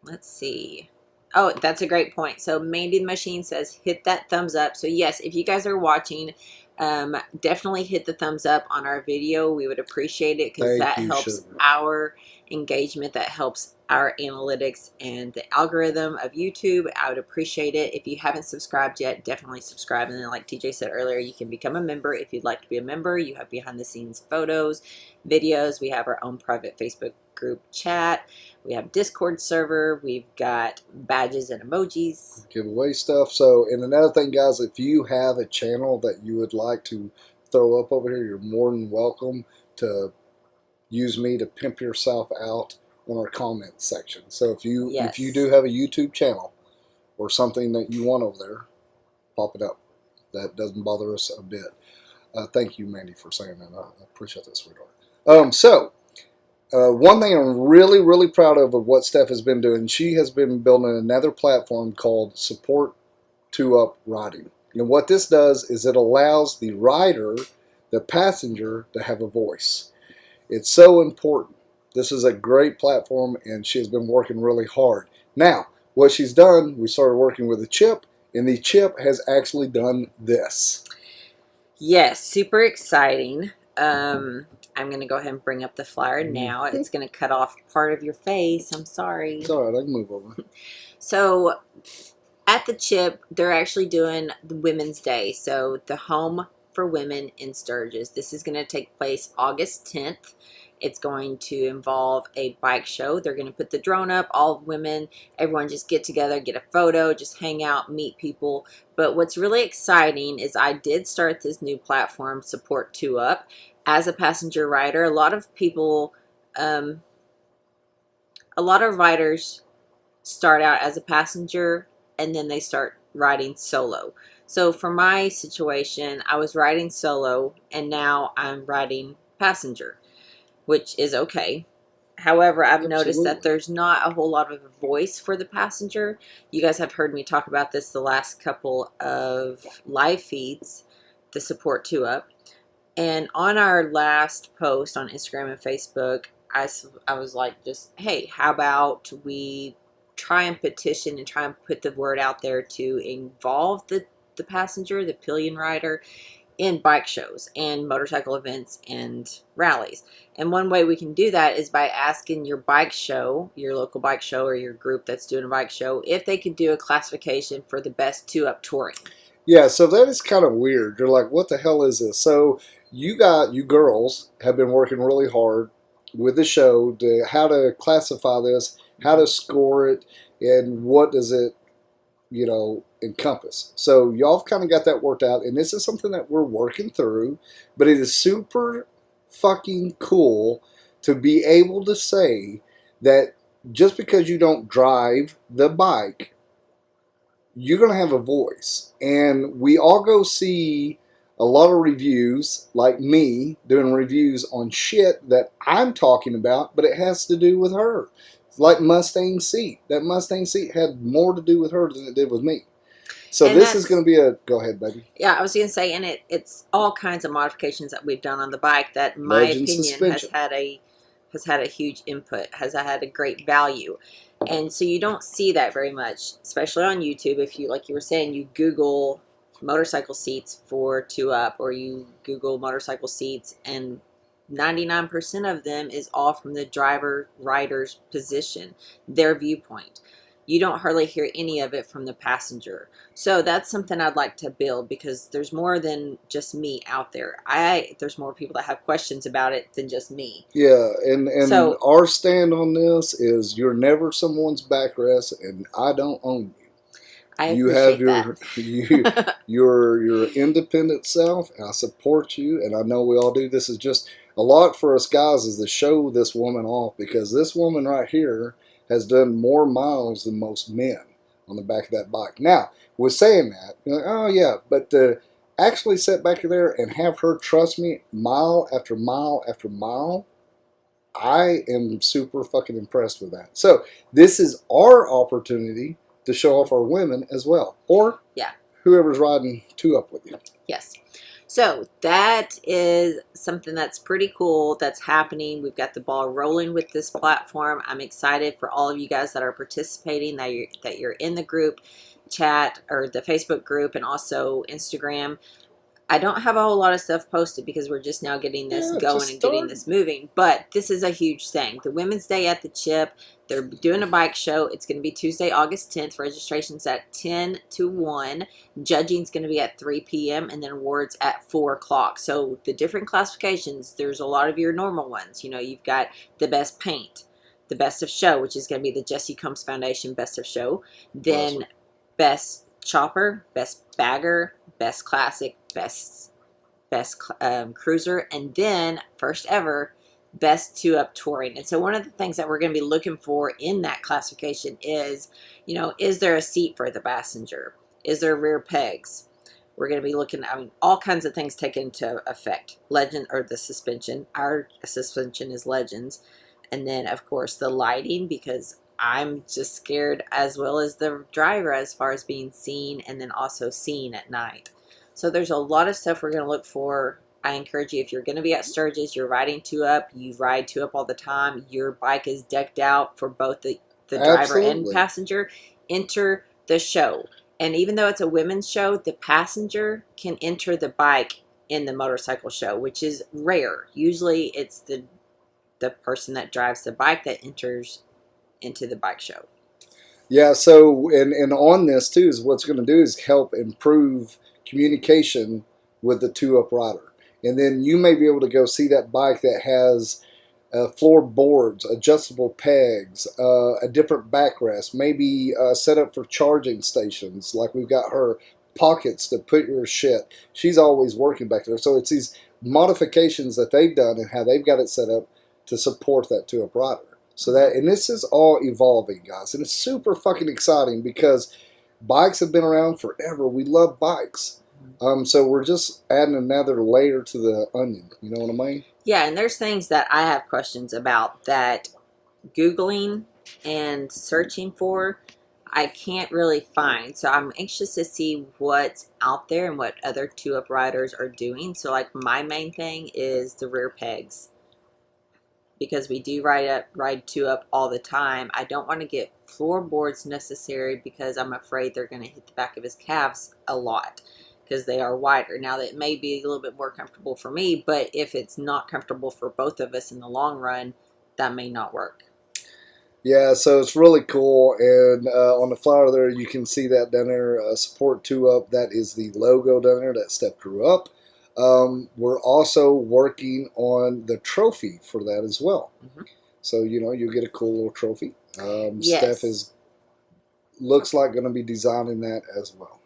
Let's see. Oh, that's a great point. So Mandy the Machine says, hit that thumbs up. So yes, if you guys are watching, definitely hit the thumbs up on our video. We would appreciate it because that helps our engagement that helps our analytics and the algorithm of YouTube. I would appreciate it. If you haven't subscribed yet, definitely subscribe. And then like TJ said earlier, you can become a member if you'd like to be a member. You have behind the scenes photos, videos. We have our own private Facebook group chat. We have Discord server. We've got badges and emojis. Giveaway stuff. So, and another thing, guys, if you have a channel that you would like to throw up over here, you're more than welcome to use me to pimp yourself out on our comment section. So if you do have a YouTube channel or something that you want over there, pop it up. That doesn't bother us a bit. Thank you, Mandy, for saying that. I appreciate that, sweetheart. One thing I'm really, really proud of what Steph has been doing, she has been building another platform called Support 2Up Riding. And what this does is it allows the rider, the passenger, to have a voice. It's so important. This is a great platform, and she has been working really hard. Now, what she's done, we started working with a chip, and the chip has actually done this. Yes, super exciting. I'm going to go ahead and bring up the flyer now. It's going to cut off part of your face. I'm sorry. It's all right. I can move over. So at the chip, they're actually doing the Women's Day. So the Home for Women in Sturgis. This is going to take place August 10th. It's going to involve a bike show. They're going to put the drone up, all women, everyone just get together, get a photo, just hang out, meet people. But what's really exciting is I did start this new platform, Support 2Up, as a passenger rider. A lot of people, a lot of riders start out as a passenger and then they start riding solo. So for my situation, I was riding solo and now I'm riding passenger, which is okay. However, I've noticed that there's not a whole lot of a voice for the passenger. You guys have heard me talk about this the last couple of live feeds, the Support 2Up. And on our last post on Instagram and Facebook, I was like, just, hey, how about we try and petition and try and put the word out there to involve the passenger, the pillion rider, in bike shows and motorcycle events and rallies. And one way we can do that is by asking your bike show, your local bike show or your group that's doing a bike show, if they could do a classification for the best 2-up touring. Yeah, so that is kind of weird. You're like, what the hell is this? So you girls have been working really hard with the show to how to classify this, how to score it, and what does it, encompass. So y'all have kind of got that worked out, and this is something that we're working through, but it is super fucking cool to be able to say that just because you don't drive the bike, you're going to have a voice. And we all go see a lot of reviews, like me doing reviews on shit that I'm talking about, but it has to do with her. Like Mustang seat. That Mustang seat had more to do with her than it did with me. So and this is going to be a... Go ahead, baby. Yeah, I was going to say, and it's all kinds of modifications that we've done on the bike that, in my opinion, has had a huge input, has had a great value. And so you don't see that very much, especially on YouTube. If you, like you were saying, you Google motorcycle seats for 2-up, or you Google motorcycle seats, and 99% of them is all from the rider's position, their viewpoint. You don't hardly hear any of it from the passenger. So that's something I'd like to build, because there's more than just me out there. There's more people that have questions about it than just me. Yeah, and so, our stand on this is you're never someone's backrest, and I don't own you. You have your independent self, and I support you, and I know we all do. This is just a lot for us guys, is to show this woman off, because this woman right here has done more miles than most men on the back of that bike. Now, with saying that, you're like, oh yeah, but to actually sit back there and have her trust me mile after mile after mile, I am super fucking impressed with that. So this is our opportunity to show off our women as well, or whoever's riding 2-up with you. Yes. So that is something that's pretty cool that's happening. We've got the ball rolling with this platform. I'm excited for all of you guys that are participating, that you're in the group chat or the Facebook group and also Instagram. I don't have a whole lot of stuff posted because we're just now getting this going and getting this moving. But this is a huge thing. The Women's Day at the Chip. They're doing a bike show. It's going to be Tuesday, August 10th. Registration's at 10 to 1. Judging's going to be at 3 p.m. and then awards at 4 o'clock. So the different classifications, there's a lot of your normal ones. You know, you've got the best paint, the best of show, which is going to be the Jesse Combs Foundation best of show. Then best chopper, best bagger, best classic, best cruiser, and then first ever best 2-up touring. And so one of the things that we're going to be looking for in that classification is, you know, is there a seat for the passenger? Is there rear pegs? We're going to be looking at, I mean, all kinds of things taken into effect. Legend, or the suspension. Our suspension is Legends. And then, of course, the lighting, because I'm just scared, as well as the driver, as far as being seen and then also seen at night. So there's a lot of stuff we're going to look for. I encourage you, if you're going to be at Sturgis, you're riding 2-up, you ride 2-up all the time, your bike is decked out for both the driver and passenger, enter the show. And even though it's a women's show, the passenger can enter the bike in the motorcycle show, which is rare. Usually it's the person that drives the bike that enters into the bike show. Yeah, so and on this too is what's going to do is help improve communication with the 2-up rider. And then you may be able to go see that bike that has floor boards, adjustable pegs, a different backrest, maybe set up for charging stations. Like we've got her pockets to put your shit. She's always working back there. So it's these modifications that they've done and how they've got it set up to support that 2-up rider. So that, and this is all evolving, guys, and it's super fucking exciting because bikes have been around forever. We love bikes. So we're just adding another layer to the onion. You know what I mean? Yeah, and there's things that I have questions about that Googling and searching for, I can't really find. So I'm anxious to see what's out there and what other 2-up riders are doing. So like my main thing is the rear pegs. Because we do ride 2-up all the time. I don't want to get floorboards necessary because I'm afraid they're going to hit the back of his calves a lot because they are wider. Now that may be a little bit more comfortable for me, but if it's not comfortable for both of us in the long run, that may not work. Yeah, so it's really cool, and on the flyer there you can see that down there, support 2-up. That is the logo down there that Steph drew up. We're also working on the trophy for that as well. Mm-hmm. So, you know, you'll get a cool little trophy. Yes. Steph looks like going to be designing that as well.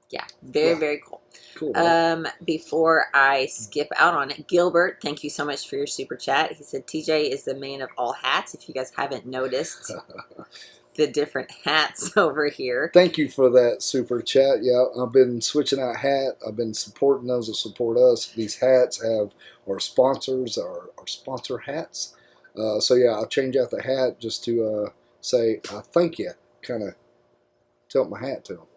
Yeah, very cool. Cool. Right? Before I skip out on it, Gilbert, thank you so much for your super chat. He said TJ is the man of all hats. If you guys haven't noticed the different hats over here. Thank you for that super chat. Yeah, I've been switching out hat. I've been supporting those that support us. These hats have our sponsors, our sponsor hats. So yeah, I'll change out the hat just to say thank you. Kind of tilt my hat to them.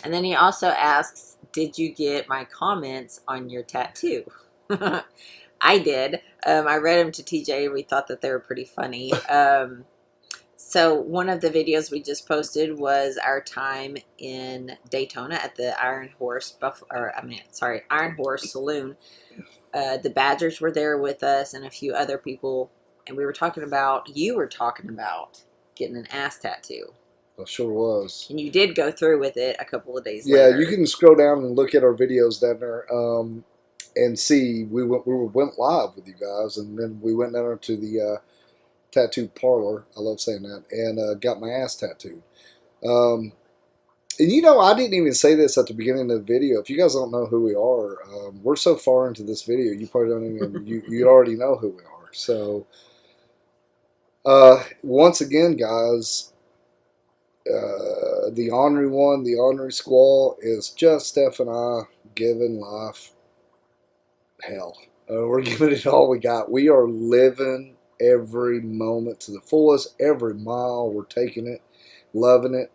And then he also asks, did you get my comments on your tattoo? I did. I read them to TJ. We thought that they were pretty funny. So one of the videos we just posted was our time in Daytona at the Iron Horse Saloon. The Badgers were there with us and a few other people, and you were talking about getting an ass tattoo. I sure was. And you did go through with it a couple of days later. Yeah, you can scroll down and look at our videos down there and see. We went live with you guys, and then we went down to the tattoo parlor. I love saying that. And got my ass tattooed. And you know, I didn't even say this at the beginning of the video. If you guys don't know who we are, we're so far into this video, you probably don't even, you already know who we are. So, once again, guys, the Ornery one, the Ornery Squall is just Steph and I giving life hell. We're giving it all we got. We are living every moment to the fullest. Every mile we're taking it, loving it.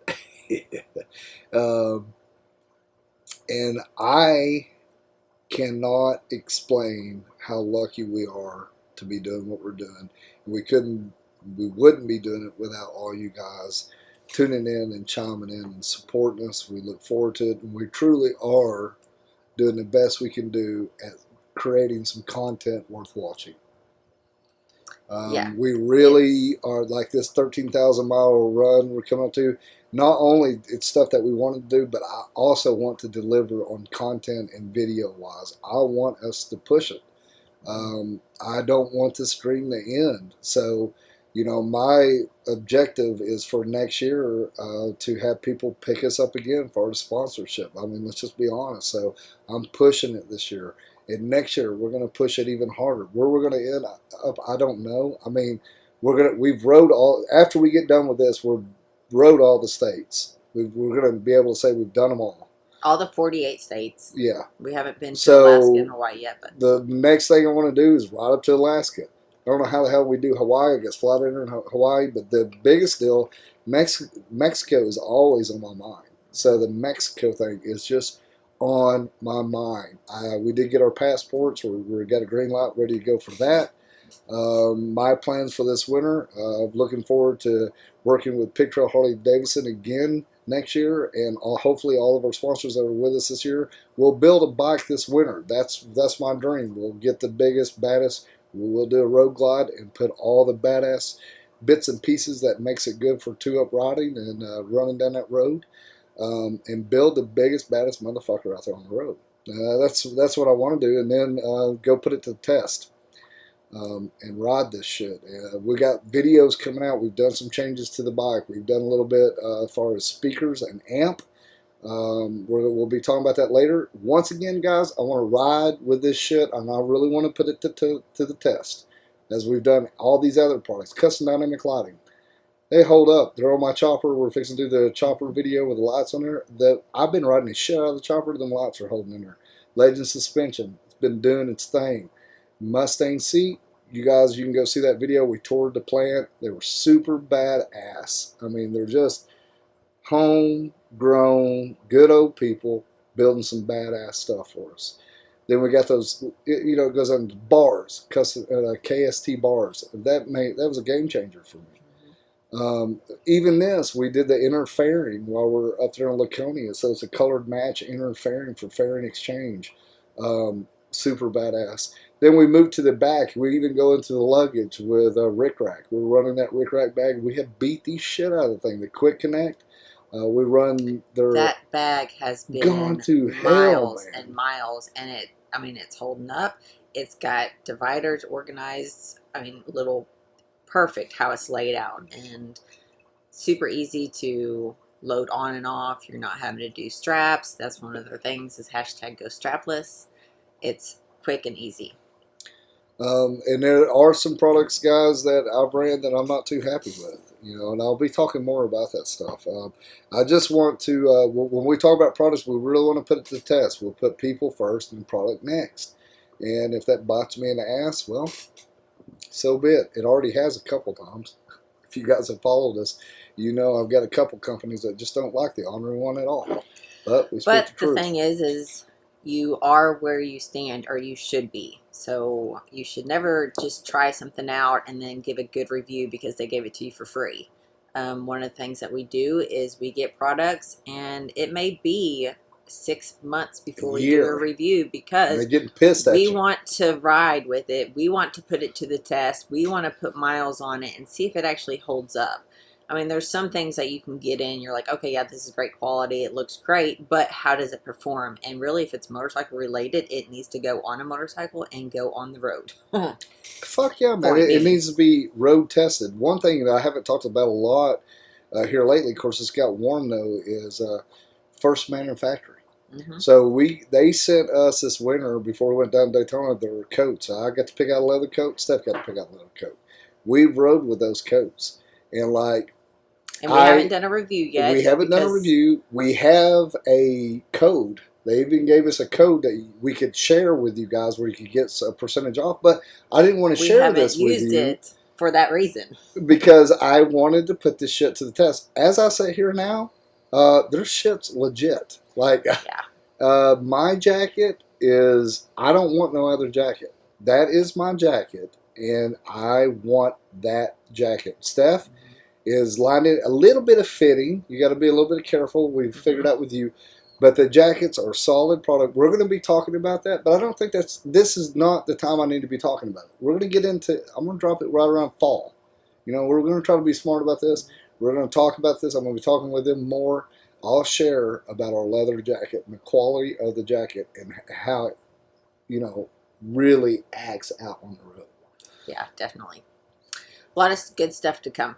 And I cannot explain how lucky we are to be doing what we're doing. We wouldn't be doing it without all you guys tuning in and chiming in and supporting us. We look forward to it, and we truly are doing the best we can do at creating some content worth watching. Yeah. We really are like this 13,000-mile run we're coming up to. Not only it's stuff that we want to do, but I also want to deliver on content and video wise. I want us to push it. I don't want this dream to end. So, you know, my objective is for next year to have people pick us up again for our sponsorship. I mean, let's just be honest. So I'm pushing it this year. And next year we're going to push it even harder. Where we're going to end up, I don't know. I mean, we've rode all, after we get done with this, we've rode all the states. We're going to be able to say we've done them all. All the 48 states. Yeah. We haven't been to Alaska and Hawaii yet. But the next thing I want to do is ride up to Alaska. I don't know how the hell we do Hawaii. I guess fly in Hawaii. But the biggest deal, Mexico is always on my mind. So the Mexico thing is just on my mind. We did get our passports. We got a green light ready to go for that. My plans for this winter, looking forward to working with Pig Trail Harley Davidson again next year, and hopefully all of our sponsors that are with us this year will build a bike this winter. That's my dream. We'll get the biggest, baddest. We'll do a road glide and put all the badass bits and pieces that makes it good for two-up riding and running down that road, and build the biggest, baddest motherfucker out there on the road. That's what I want to do, and then go put it to the test. And ride this shit. We got videos coming out. We've done some changes to the bike. We've done a little bit as far as speakers and amp. We'll be talking about that later. Once again, guys, I want to ride with this shit, and I really want to put it to the test, as we've done all these other products. Custom dynamic lighting. They hold up. They're on my chopper. We're fixing to do the chopper video with the lights on there. I've been riding the shit out of the chopper. Them lights are holding in there. Legend suspension. It's been doing its thing. Mustang seat, you guys, you can go see that video. We toured the plant. They were super badass. I mean, they're just homegrown, good old people building some badass stuff for us. Then we got those, you know, it goes on bars, KST bars. That was a game changer for me. Even this, we did the inner fairing while we're up there in Laconia. So it's a colored match inner fairing for fairing exchange. Super badass. Then we moved to the back. We even go into the luggage with a Rick Rack. We're running that Rick Rack bag. We have beat the shit out of the thing. The Quick Connect. We run their. That bag has been gone to miles hell, man. and miles, and it's holding up. It's got dividers organized. I mean, little perfect how it's laid out, and super easy to load on and off. You're not having to do straps. That's one of the things is #go strapless. It's quick and easy. And there are some products, guys, that I've ran that I'm not too happy with, you know, and I'll be talking more about that stuff. I just want to, when we talk about products, we really want to put it to the test. We'll put people first and product next. And if that bites me in the ass, well, so be it. It already has a couple times. If you guys have followed us, you know I've got a couple companies that just don't like the Ornery one at all. But we speak the truth. Thing is you are where you stand, or you should be. So you should never just try something out and then give a good review because they gave it to you for free. One of the things that we do is we get products, and it may be 6 months before we do a review because they're getting pissed at we you. want to ride with it. We want to put it to the test. We want to put miles on it and see if it actually holds up. I mean, there's some things that you can get in. You're like, okay, yeah, this is great quality. It looks great, but how does it perform? And really, if it's motorcycle related, it needs to go on a motorcycle and go on the road. Fuck yeah, man. It needs to be road tested. One thing that I haven't talked about a lot here lately, of course, it's got warm though, is first manufacturing. Mm-hmm. So they sent us this winter before we went down to Daytona their coats. I got to pick out a leather coat. Steph got to pick out a leather coat. We rode with those coats, and like. And we haven't done a review yet. We haven't done a review. We have a code. They even gave us a code that we could share with you guys where you could get a percentage off. But I didn't want to share this with you. We haven't used it for that reason. Because I wanted to put this shit to the test. As I sit here now, their shit's legit. Like, my jacket is, I don't want no other jacket. That is my jacket, and I want that jacket. Steph is lined in a little bit of fitting. You got to be a little bit careful. We've figured out with you. But the jackets are solid product. We're going to be talking about that, but I don't think this is not the time I need to be talking about it. We're going to get into, I'm going to drop it right around fall. You know, we're going to try to be smart about this. We're going to talk about this. I'm going to be talking with them more. I'll share about our leather jacket and the quality of the jacket and how it, you know, really acts out on the road. Yeah, definitely. A lot of good stuff to come.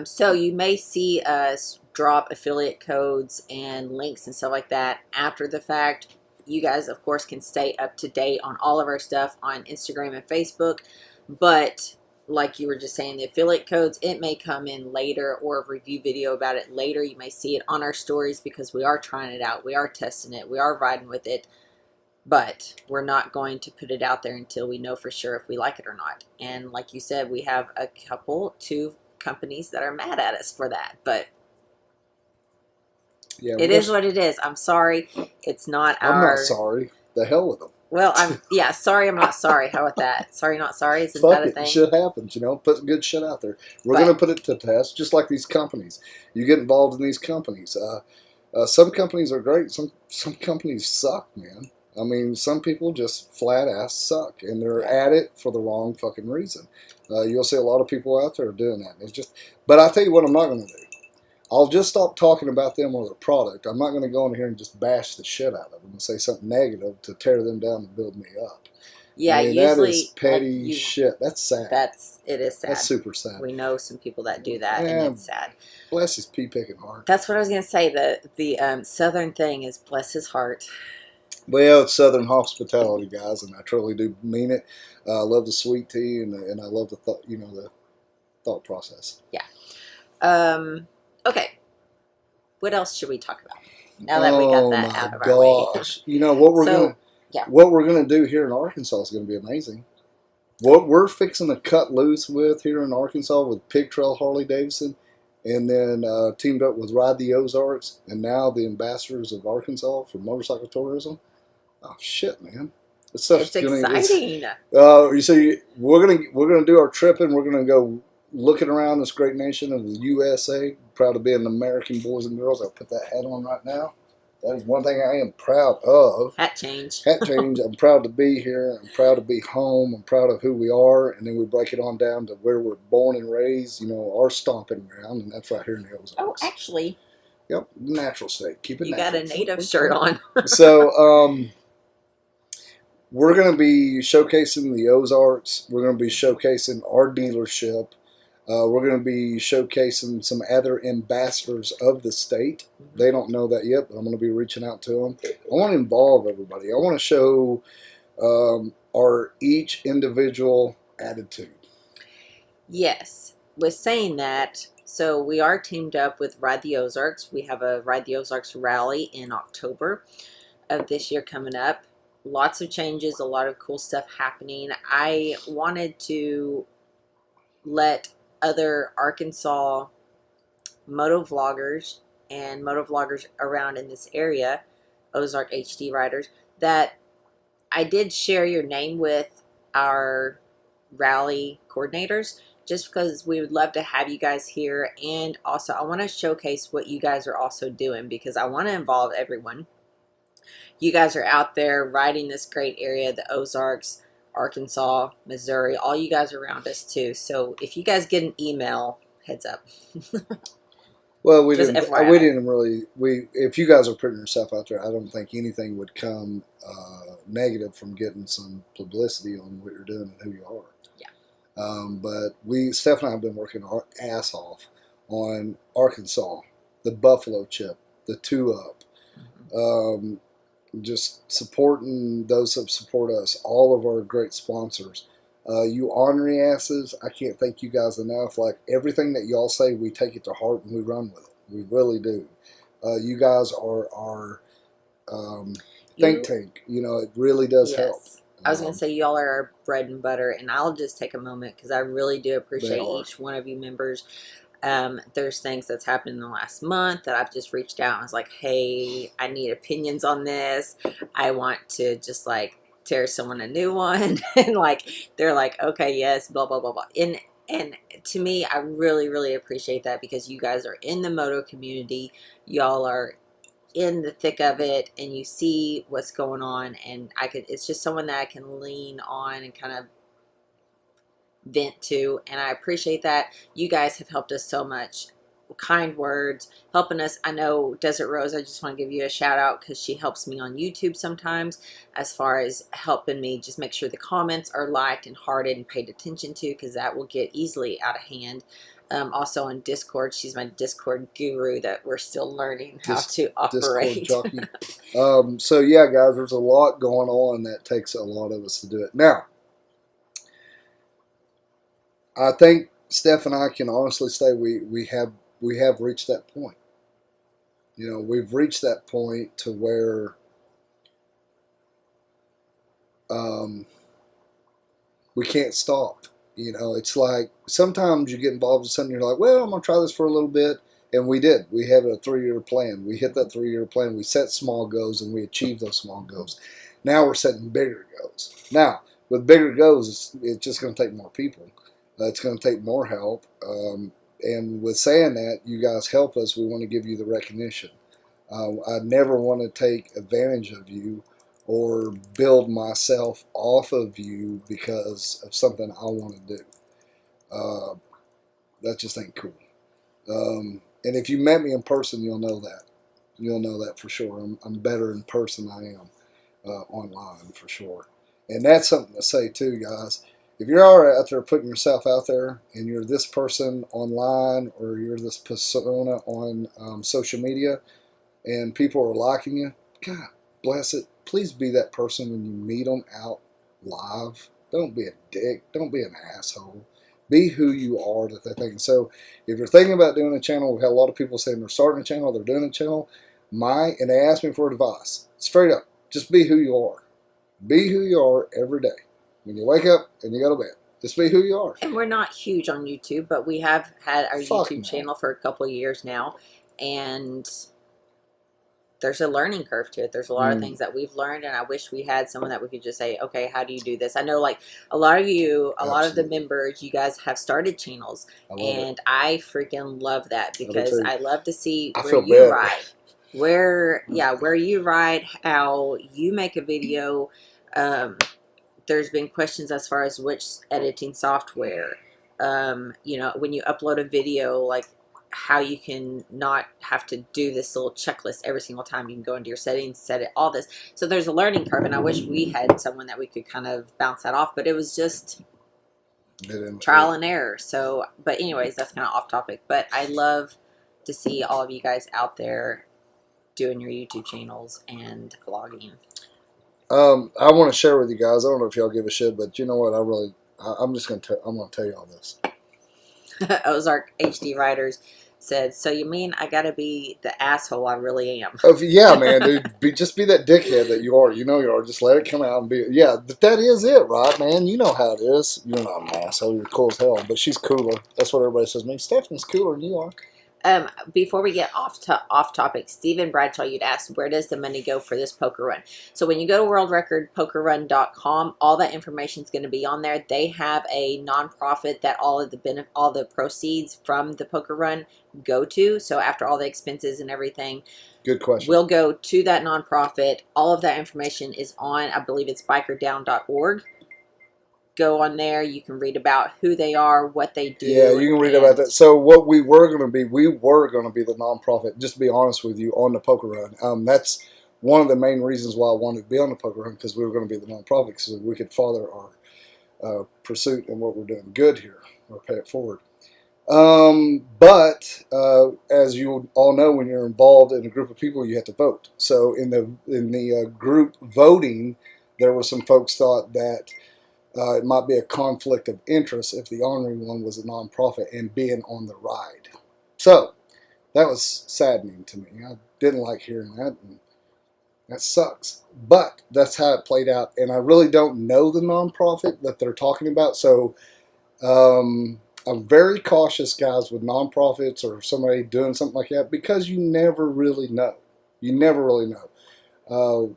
So you may see us drop affiliate codes and links and stuff like that after the fact. You guys, of course, can stay up to date on all of our stuff on Instagram and Facebook. But like you were just saying, the affiliate codes, it may come in later, or a review video about it later. You may see it on our stories because we are trying it out. We are testing it. We are riding with it. But we're not going to put it out there until we know for sure if we like it or not. And like you said, we have two companies that are mad at us for that. But yeah, it is what it is. I'm sorry. It's not I'm not sorry. The hell with them. Well, sorry, I'm not sorry. How about that? Sorry, not sorry. Isn't Fuck that a it. thing? Shit happens, you know. Put good shit out there. We're going to put it to test, just like these companies. You get involved in these companies. Some companies are great. Some companies suck, man. I mean, some people just flat ass suck, and they're at it for the wrong fucking reason. You'll see a lot of people out there doing that. It's just, but I tell you what, I'm not going to do. I'll just stop talking about them or their product. I'm not going to go in here and just bash the shit out of them and say something negative to tear them down and build me up. Yeah, I mean, usually that is petty shit. That's sad. It is sad. That's super sad. We know some people that do that, and it's sad. Bless his pea picking heart. That's what I was going to say. The Southern thing is bless his heart. Well, it's Southern hospitality, guys, and I truly do mean it. I love the sweet tea, and I love the the thought process. Yeah. Okay. What else should we talk about? Now that we got that out of our way. You know what we're gonna do here in Arkansas is gonna be amazing. What we're fixing to cut loose with here in Arkansas with Pig Trail Harley Davidson, and then teamed up with Ride the Ozarks, and now the ambassadors of Arkansas for motorcycle tourism. Oh shit, man! It's exciting. You see, we're gonna do our tripping. We're gonna go looking around this great nation of the USA. Proud to be an American, boys and girls. I'll put that hat on right now. That is one thing I am proud of. Hat change. Hat change. I'm proud to be here. I'm proud to be home. I'm proud of who we are. And then we break it on down to where we're born and raised, you know, our stomping ground. And that's right here in the Ozarks. Oh, actually. Yep, natural state. Keep it natural. You got a native shirt on. So, we're going to be showcasing the Ozarks. We're going to be showcasing our dealership. We're going to be showcasing some other ambassadors of the state. They don't know that yet, but I'm going to be reaching out to them. I want to involve everybody. I want to show our each individual attitude. Yes. With saying that, so we are teamed up with Ride the Ozarks. We have a Ride the Ozarks rally in October of this year coming up. Lots of changes, a lot of cool stuff happening. I wanted to let other Arkansas motovloggers and motovloggers around in this area, Ozark HD riders, that I did share your name with our rally coordinators, just because we would love to have you guys here. And also I want to showcase what you guys are also doing, because I want to involve everyone. You guys are out there riding this great area, the Ozarks, Arkansas, Missouri, all you guys are around us too. So if you guys get an email, heads up. Well, we didn't really, if you guys are putting yourself out there, I don't think anything would come negative from getting some publicity on what you're doing and who you are. Yeah. But Steph and I have been working our ass off on Arkansas, the Buffalo Chip, the 2-Up, just supporting those that support us, all of our great sponsors. You ornery asses, I can't thank you guys enough. Like, everything that y'all say, we take it to heart and we run with it. We really do. You guys are our think tank. You know, it really does help. I was going to say, y'all are our bread and butter, and I'll just take a moment because I really do appreciate each one of you members. There's things that's happened in the last month that I've just reached out and was like, hey, I need opinions on this. I want to just like tear someone a new one. And like, they're like, okay, yes, blah, blah, blah, blah. And to me, I really, really appreciate that, because you guys are in the moto community. Y'all are in the thick of it and you see what's going on, and it's just someone that I can lean on and kind of vent to, and I appreciate that. You guys have helped us so much. Kind words, helping us. I know Desert Rose, I just want to give you a shout out because she helps me on YouTube sometimes as far as helping me just make sure the comments are liked and hearted and paid attention to, because that will get easily out of hand. Also on Discord, she's my Discord guru that we're still learning how to operate. Discord jockey. So yeah, guys, there's a lot going on that takes a lot of us to do it. Now, I think Steph and I can honestly say we have reached that point. You know, we've reached that point to where we can't stop. You know, it's like sometimes you get involved in something, you're like, well, I'm going to try this for a little bit. And we did. We had a 3-year plan. We hit that 3-year plan. We set small goals and we achieved those small goals. Now we're setting bigger goals. Now, with bigger goals, it's just going to take more people. It's going to take more help. And with saying that, you guys help us. We want to give you the recognition. I never want to take advantage of you or build myself off of you because of something I want to do. That just ain't cool. And if you met me in person, you'll know that. You'll know that for sure. I'm better in person than I am online for sure. And that's something to say too, guys. If you're out there putting yourself out there and you're this person online or you're this persona on social media and people are liking you, God bless it. Please be that person when you meet them out live. Don't be a dick. Don't be an asshole. Be who you are that they're thinking. So if you're thinking about doing a channel, we've had a lot of people saying they're starting a channel, they're doing a channel. And they ask me for advice. Straight up, just be who you are. Be who you are every day. When you wake up and you go to bed, just be who you are. And we're not huge on YouTube, but we have had our YouTube channel for a couple of years now, and there's a learning curve to it. There's a lot of things that we've learned, and I wish we had someone that we could just say, okay, how do you do this? I know, like, a lot of you, a lot of the members, you guys have started channels, and I freaking love that because I love to see where you ride. Where you ride, how you make a video. There's been questions as far as which editing software, you know, when you upload a video, like how you can not have to do this little checklist every single time. You can go into your settings, set it, all this. So there's a learning curve, and I wish we had someone that we could kind of bounce that off, but it was just trial and error. So, but anyways, that's kind of off topic, but I love to see all of you guys out there doing your YouTube channels and vlogging. I want to share with you guys. I don't know if y'all give a shit, but you know what? I'm just gonna tell you all this. Ozark HD Writers said, "So you mean I gotta be the asshole I really am?" Yeah, man, dude. Just be that dickhead that you are. You know you are. Just let it come out and be. Yeah, but that is it, right, man? You know how it is. You're not an asshole. You're cool as hell, but she's cooler. That's what everybody says to me. Stephanie's cooler than you are. Before we get off topic, Stephen Bradshaw, you'd asked, where does the money go for this poker run? So when you go to worldrecordpokerrun.com, all that information is going to be on there. They have a nonprofit that all the proceeds from the poker run go to. So after all the expenses and everything, good question, we'll go to that nonprofit. All of that information is on, I believe it's bikerdown.org. Go on there. You can read about who they are, what they do. Yeah, you can read about that. So what we were going to be the nonprofit, just to be honest with you, on the poker run. That's one of the main reasons why I wanted to be on the poker run, because we were going to be the nonprofit, so we could further our pursuit and what we're doing good here, or pay it forward. But as you all know, when you're involved in a group of people, you have to vote. So in the group voting, there were some folks thought that it might be a conflict of interest if the Ornery one was a nonprofit and being on the ride. So that was saddening to me. I didn't like hearing that, and that sucks. But that's how it played out, and I really don't know the nonprofit that they're talking about. So I'm very cautious, guys, with nonprofits or somebody doing something like that, because you never really know. You never really know.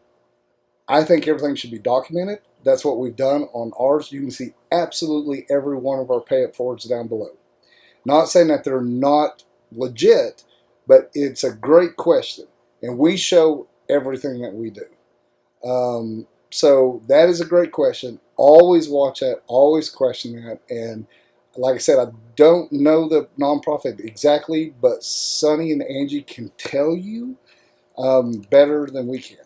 I think everything should be documented. That's what we've done on ours. You can see absolutely every one of our pay it forwards down below. Not saying that they're not legit, but it's a great question. and we show everything that we do. So that is a great question. Always watch that. Always question that. And like I said, I don't know the nonprofit exactly, but Sonny and Angie can tell you better than we can.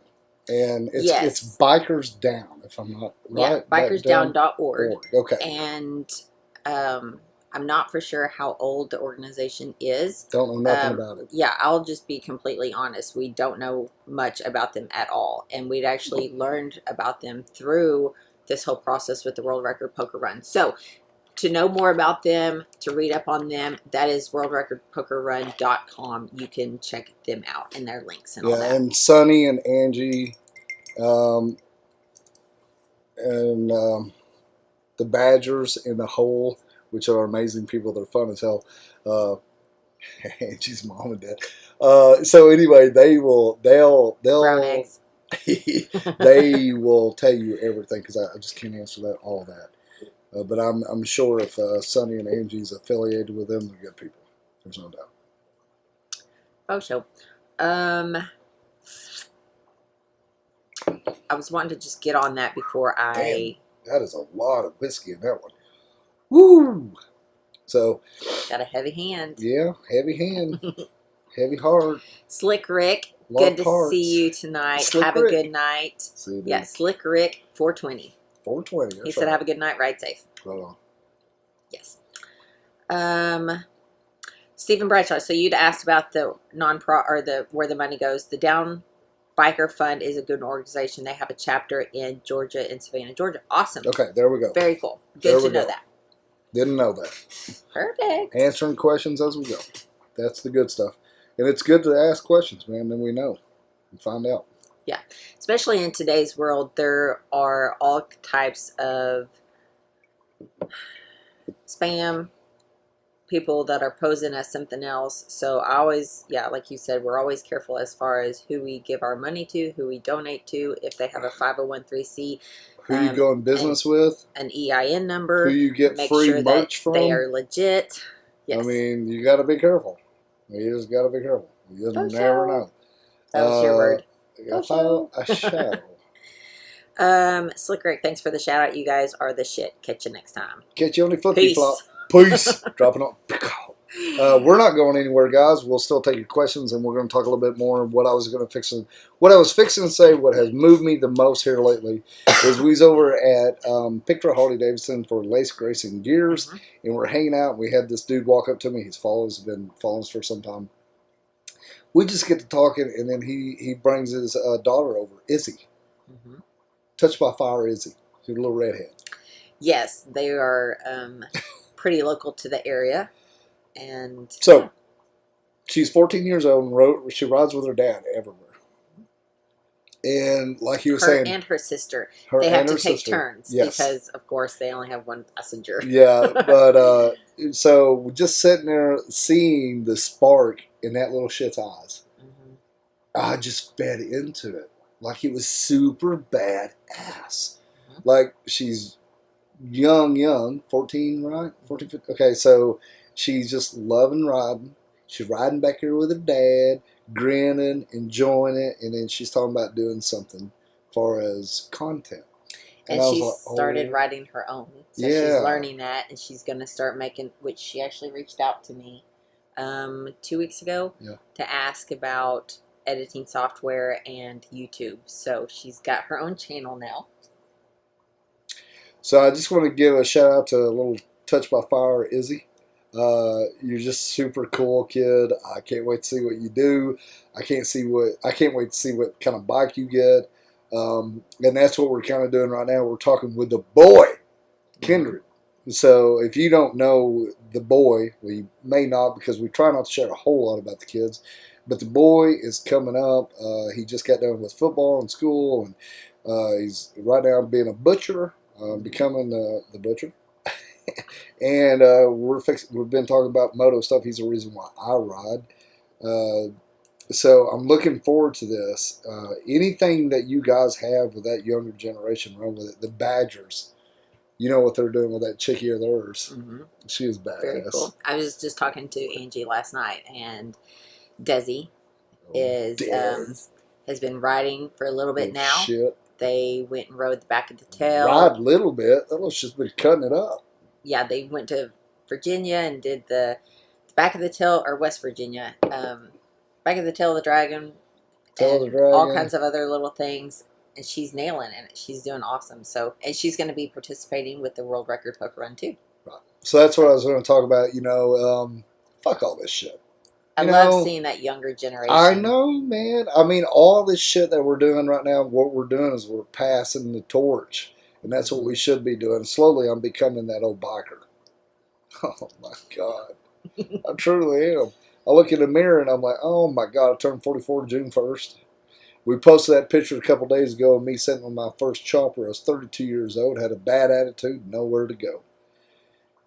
And it's Bikers Down, if I'm not right. Yeah, bikersdown.org. Okay. And I'm not for sure how old the organization is. Don't know nothing about it. Yeah, I'll just be completely honest. We don't know much about them at all. And we'd actually learned about them through this whole process with the World Record Poker Run. So to know more about them, to read up on them, that is worldrecordpokerrun.com. You can check them out and their links and all that. And Sonny and Angie and the Badgers in the Hole, which are amazing people. They're fun as hell. Angie's mom and dad. So anyway, they'll Brown eggs. they will tell you everything because I just can't answer all that. But I'm sure if Sonny and Angie's affiliated with them, they're good people. There's no doubt. Oh, sure. I was wanting to just get on that before I... Damn, that is a lot of whiskey in that one. Woo! So... Got a heavy hand. Yeah, heavy hand. Heavy heart. Slick Rick, good to see you tonight. Slick have Rick. A good night. See you, yeah, Slick Rick, 420. 420. He said, have a good night, ride safe. Right on. Yes. Stephen Bradshaw, so you'd asked about the where the money goes. The Down Biker Fund is a good organization. They have a chapter in Georgia, in Savannah, Georgia. Awesome. Okay, there we go. Very cool. Good to know that. Didn't know that. Perfect. Answering questions as we go. That's the good stuff. And it's good to ask questions, man. Then we know and find out. Yeah. Especially in today's world, there are all types of spam people that are posing as something else. So I always, like you said, we're always careful as far as who we give our money to, who we donate to, if they have a 501(c)(3), who you go in business with, an EIN number, who you get make free sure merch that from. they are legit. Yes. I mean, you got to be careful. You just got to be careful. You just never know. That was your word. A shadow. Slick Rick, thanks for the shout out. You guys are the shit. Catch you next time. Catch you on the flippy Peace. flop. Peace. Dropping on. We're not going anywhere, guys. We'll still take your questions, and we're going to talk a little bit more of what I was fixing to say. What has moved me the most here lately is we was over at Picture Harley Davidson for Lace Gracing Gears, and we're hanging out. We had this dude walk up to me. He's been following us for some time. We just get to talking, and then he brings his daughter over, Izzy. Touched by Fire, Izzy. She's a little redhead. Yes, they are pretty local to the area. And so, she's 14 years old and she rides with her dad everywhere. And like he was saying, and her sister, they have to take turns because, of course, they only have one passenger. Yeah, but so just sitting there seeing the spark in that little shit's eyes, I just fed into it like it was super badass. Like she's young, 14, right? 14, 15. Okay, so. She's just loving riding. She's riding back here with her dad, grinning, enjoying it, and then she's talking about doing something as far as content. And she started writing her own. So she's learning that, and she's going to start making, which she actually reached out to me 2 weeks ago to ask about editing software and YouTube. So she's got her own channel now. So I just want to give a shout out to a little Touch by Fire, Izzy. You're just super cool, kid. I can't wait to see what you do. I can't wait to see what kind of bike you get. And that's what we're kind of doing right now. We're talking with the boy, Kendrick. So if you don't know the boy, we may not because we try not to share a whole lot about the kids. But the boy is coming up. He just got done with football and school, and he's right now being a butcher, becoming the butcher. And we've been talking about moto stuff. He's the reason why I ride. So I'm looking forward to this. Anything that you guys have with that younger generation, run with it. The Badgers, you know what they're doing with that chickie of theirs. She is badass. Very cool. I was just talking to Angie last night and Desi. is has been riding for a little bit now. Shit. They went and rode the back of the tail. Ride a little bit. That looks just been cutting it up. Yeah, they went to Virginia and did the back of the tail, or West Virginia, back of the tail of the dragon, all kinds of other little things. And she's nailing it. She's doing awesome. So, and she's going to be participating with the world record poker run too. Right. So that's what I was going to talk about. Fuck all this shit. I love seeing that younger generation. I know, man. I mean, all this shit that we're doing right now, what we're doing is we're passing the torch. And that's what we should be doing. Slowly, I'm becoming that old biker. Oh, my God. I truly am. I look in the mirror and I'm like, oh, my God, I turned 44 June 1st. We posted that picture a couple days ago of me sitting on my first chopper. I was 32 years old, had a bad attitude, nowhere to go.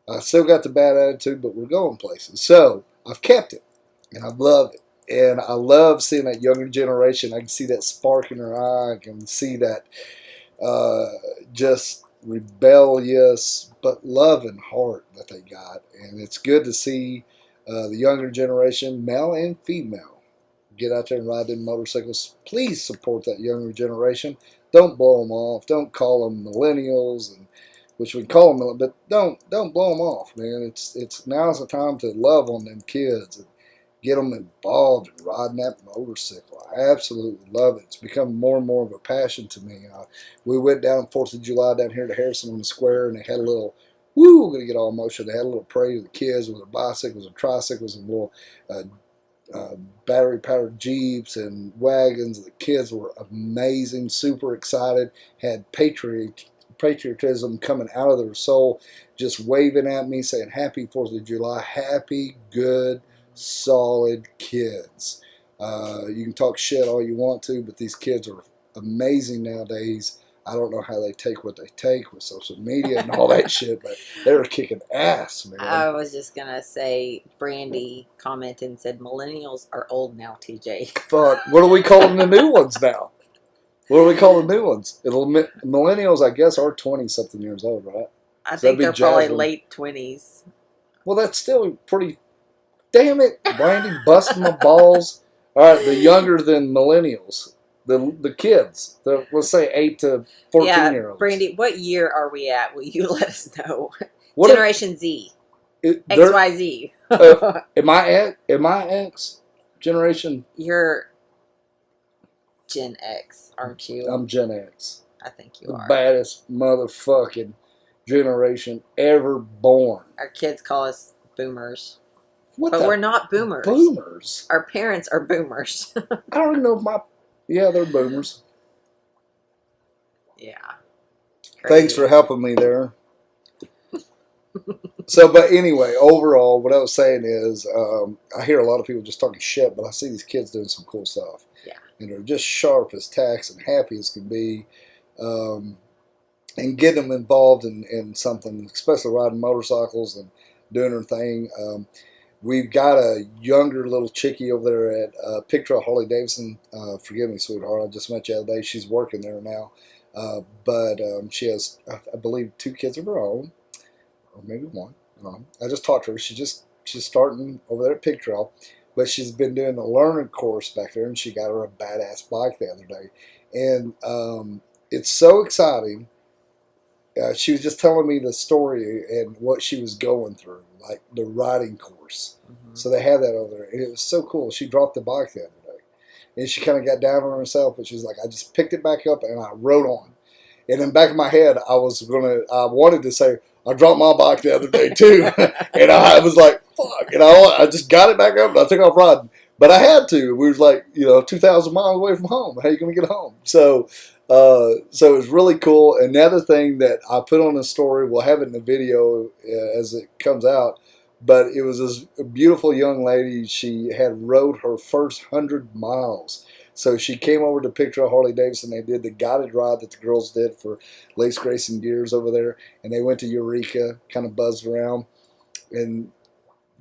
I still got the bad attitude, but we're going places. So, I've kept it. And I love it. And I love seeing that younger generation. I can see that spark in her eye. I can see that just rebellious but loving heart that they got. And it's good to see the younger generation, male and female, get out there and ride them motorcycles. Please support that younger generation. Don't blow them off. Don't call them millennials, which we call them, but don't blow them off, man. It's now's the time to love on them kids and get them involved in riding that motorcycle. I absolutely love it. It's become more and more of a passion to me. We went down 4th of July down here to Harrison on the square, and they had a little, we're going to get all emotional. They had a little parade of the kids with their bicycles and tricycles and little battery-powered Jeeps and wagons. The kids were amazing, super excited, had patriotism coming out of their soul, just waving at me, saying, Happy 4th of July, happy, good, solid kids. You can talk shit all you want to, but these kids are amazing nowadays. I don't know how they take what they take with social media and all that shit, but they're kicking ass, man. I was just going to say, Brandy commented and said, millennials are old now, TJ. Fuck, what are we calling the new ones now? What do we call the new ones? Millennials, I guess, are 20-something years old, right? I think they're probably late 20s. Well, that's still pretty... Damn it, Brandy, busting my balls. All right, the younger than millennials. The kids, let's say 8 to 14-year-olds. Brandy, what year are we at? Will you let us know? Generation Z. XYZ. Am I X? Generation? You're Gen X, aren't you? I'm Gen X. I think you are. The baddest motherfucking generation ever born. Our kids call us boomers. But we're not boomers. Boomers? Our parents are boomers. I don't even know if yeah, they're boomers. Yeah. Crazy. Thanks for helping me there. But anyway, overall, what I was saying is, I hear a lot of people just talking shit, but I see these kids doing some cool stuff. Yeah. And they're just sharp as tacks and happy as can be. And getting them involved in something, especially riding motorcycles and doing their thing. We've got a younger little chickie over there at Picture Harley Davidson. Forgive me, sweetheart. I just met you the other day. She's working there now. But she has, I believe, 2 kids of her own. Or maybe 1. I just talked to her. She's starting over there at Picture, but she's been doing a learning course back there, and she got her a badass bike the other day. And it's so exciting. She was just telling me the story and what she was going through, like the riding course. Mm-hmm. So they have that over there. And it was so cool. She dropped the bike the other day. And she kind of got down on herself, but she was like, I just picked it back up and I rode on. And in the back of my head, I wanted to say, I dropped my bike the other day too. And I was like, fuck. And I just got it back up and I took off riding. But I had to. We was like, 2,000 miles away from home. How are you going to get home? So it was really cool. Another thing that I put on the story, we'll have it in the video as it comes out, but it was this beautiful young lady. She had rode her first 100 miles. So she came over to Picture Harley Davidson. They did the guided ride that the girls did for Lace Grace and Gears over there. And they went to Eureka, kind of buzzed around. And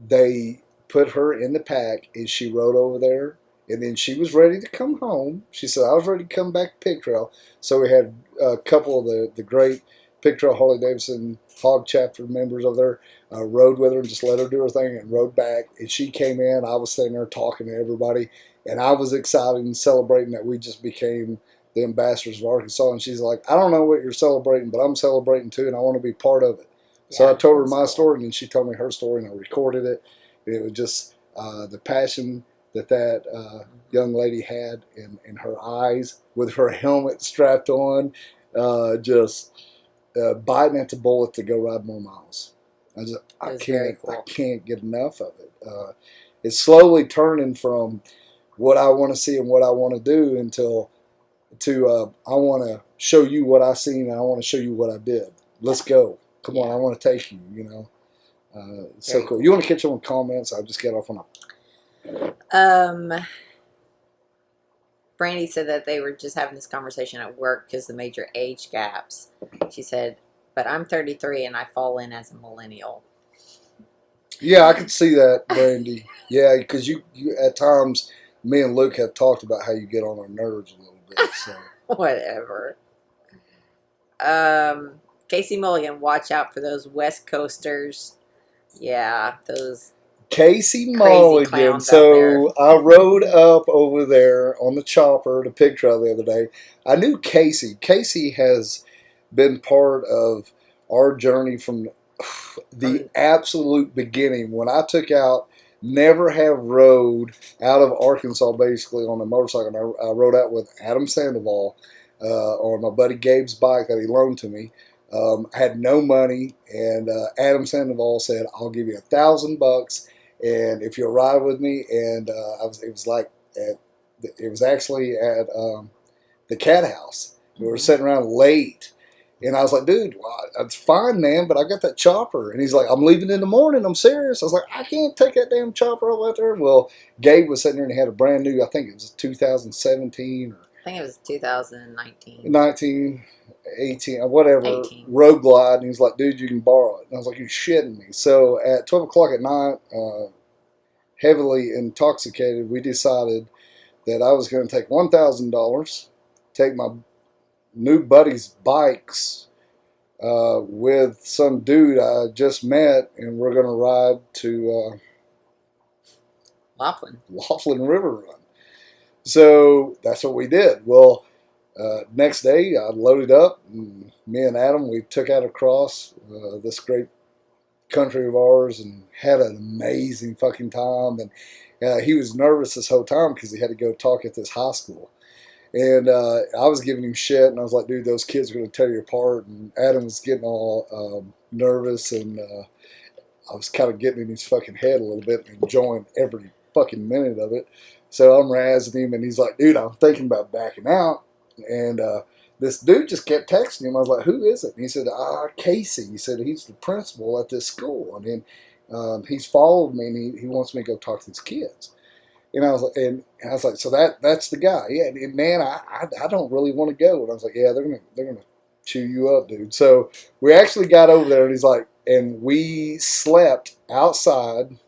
they put her in the pack, and she rode over there. And then she was ready to come home. She said, I was ready to come back to Pig Trail. So we had a couple of the great picture of Harley Davidson Hog Chapter members over there. Rode with her and just let her do her thing and rode back. And she came in. I was sitting there talking to everybody. And I was excited and celebrating that we just became the ambassadors of Arkansas. And she's like, I don't know what you're celebrating, but I'm celebrating too, and I want to be part of it. So I told her my story, and then she told me her story, and I recorded it. And it was just the passion that young lady had in her eyes with her helmet strapped on, just biting at the bullet to go ride more miles. I can't get enough of it. It's slowly turning from what I want to see and what I want to do to I want to show you what I seen and I want to show you what I did. Let's go. Come on, I want to take you, you know. So cool. You want to catch up on comments? I'll just get off on Brandy said that they were just having this conversation at work because the major age gaps. She said, but I'm 33 and I fall in as a millennial. Yeah, I could see that, Brandy. Yeah, because you at times, me and Luke have talked about how you get on our nerves a little bit. So. Whatever. Casey Mulligan, watch out for those West Coasters. Yeah, those Casey Mulligan. So I rode up over there on the chopper to picture of the other day. I knew Casey. Casey has been part of our journey from the absolute beginning. When I took out, never have rode out of Arkansas basically on a motorcycle. I rode out with Adam Sandoval on my buddy Gabe's bike that he loaned to me. I had no money, and Adam Sandoval said, "I'll give you $1,000, and if you'll ride with me." And it was actually at the Cat House. We were sitting around late, and I was like, "Dude, well, that's fine, man, but I got that chopper." And he's like, "I'm leaving in the morning. I'm serious." I was like, "I can't take that damn chopper out there." Well, Gabe was sitting there and he had a brand new, I think it was 2017 or I think it was 2019. 19, 18, or whatever, 18. Road Glide, and he's like, "Dude, you can borrow it." And I was like, "You're shitting me." So at 12 o'clock at night, heavily intoxicated, we decided that I was going to take $1,000, take my new buddy's bikes with some dude I just met, and we're going to ride to Laughlin River Run. So that's what we did. Well, next day I loaded up, and me and Adam, we took out across this great country of ours and had an amazing fucking time. And he was nervous this whole time because he had to go talk at this high school. And I was giving him shit, and I was like, "Dude, those kids are going to tear you apart." And Adam was getting all nervous, and I was kind of getting in his fucking head a little bit and enjoying every fucking minute of it. So I'm razzing him, and he's like, "Dude, I'm thinking about backing out." And this dude just kept texting him. I was like, "Who is it?" And he said, "Casey." He said, "He's the principal at this school, and then he's followed me, and he wants me to go talk to these kids." And I was like, "So that's the guy." Yeah, and man, I don't really want to go. And I was like, "Yeah, they're gonna chew you up, dude." So we actually got over there, and he's like, and we slept outside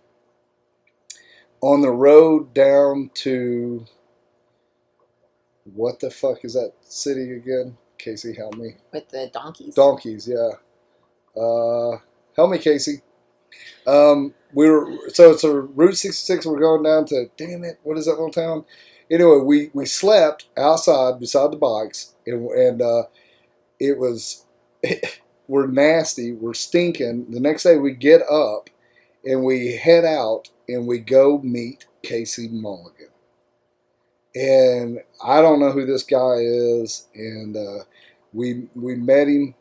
on the road down to, what the fuck is that city again? Casey, help me. With the donkeys? Donkeys, yeah. Help me, Casey. So it's a Route 66. We're going down to, damn it, what is that little town? Anyway, we slept outside beside the bikes, and it was, we're nasty, we're stinking. The next day we get up and we head out and we go meet Casey Mulligan. And I don't know who this guy is, and we met him.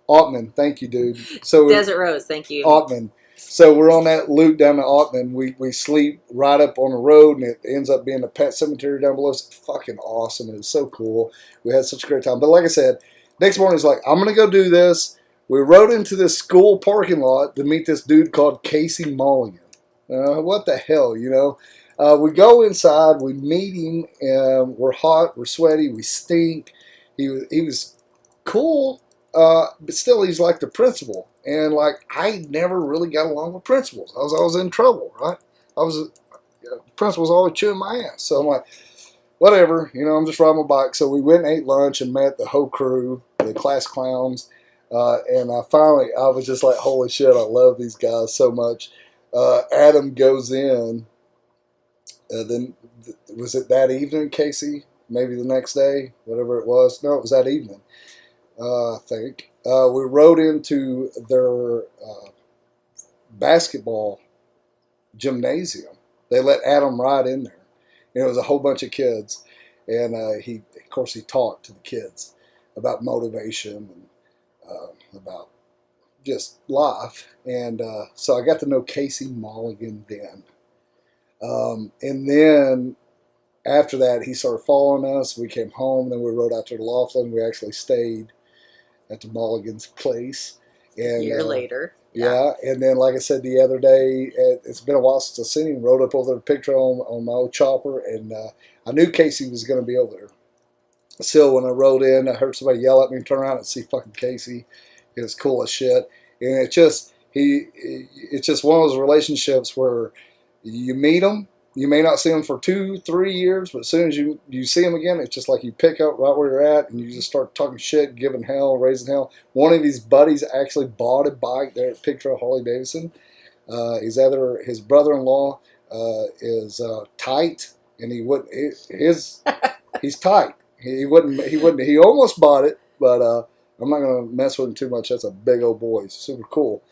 Ottman, thank you, dude. So Desert Rose, thank you. Ottman. So we're on that loop down to Ottman. We sleep right up on the road, and it ends up being a pet cemetery down below. It's fucking awesome. It was so cool. We had such a great time. But like I said, next morning he's like, "I'm going to go do this." We rode into this school parking lot to meet this dude called Casey Mulligan. What the hell, you know? We go inside, we meet him, and we're hot, we're sweaty, we stink. He was cool, but still he's like the principal. And like, I never really got along with principals. I was always in trouble, right? Principals always chewing my ass. So I'm like, whatever, you know, I'm just riding my bike. So we went and ate lunch and met the whole crew, the class clowns. And I was just like, holy shit, I love these guys so much. Adam goes in, then was it that evening, Casey? Maybe the next day, whatever it was. No, it was that evening, I think. We rode into their basketball gymnasium. They let Adam ride in there. And it was a whole bunch of kids. And of course, he talked to the kids about motivation and about just life. And so I got to know Casey Mulligan then. And then after that, he started following us. We came home. Then we rode out to Laughlin. We actually stayed at the Mulligan's place. And, a year later. Yeah, and then like I said the other day, it's been a while since I've seen him. Rode up over the picture on my old chopper, and I knew Casey was going to be over there. So when I rode in, I heard somebody yell at me and turn around and see fucking Casey. It was cool as shit, and it's just one of those relationships where you meet them. You may not see them for 2-3 years, but as soon as you see them again, it's just like you pick up right where you're at, and you just start talking shit, giving hell, raising hell. One of his buddies actually bought a bike there at Picture of Harley Davidson. His brother-in-law is tight, and he's tight. He almost bought it, but I'm not gonna mess with him too much. That's a big old boy. He's super cool.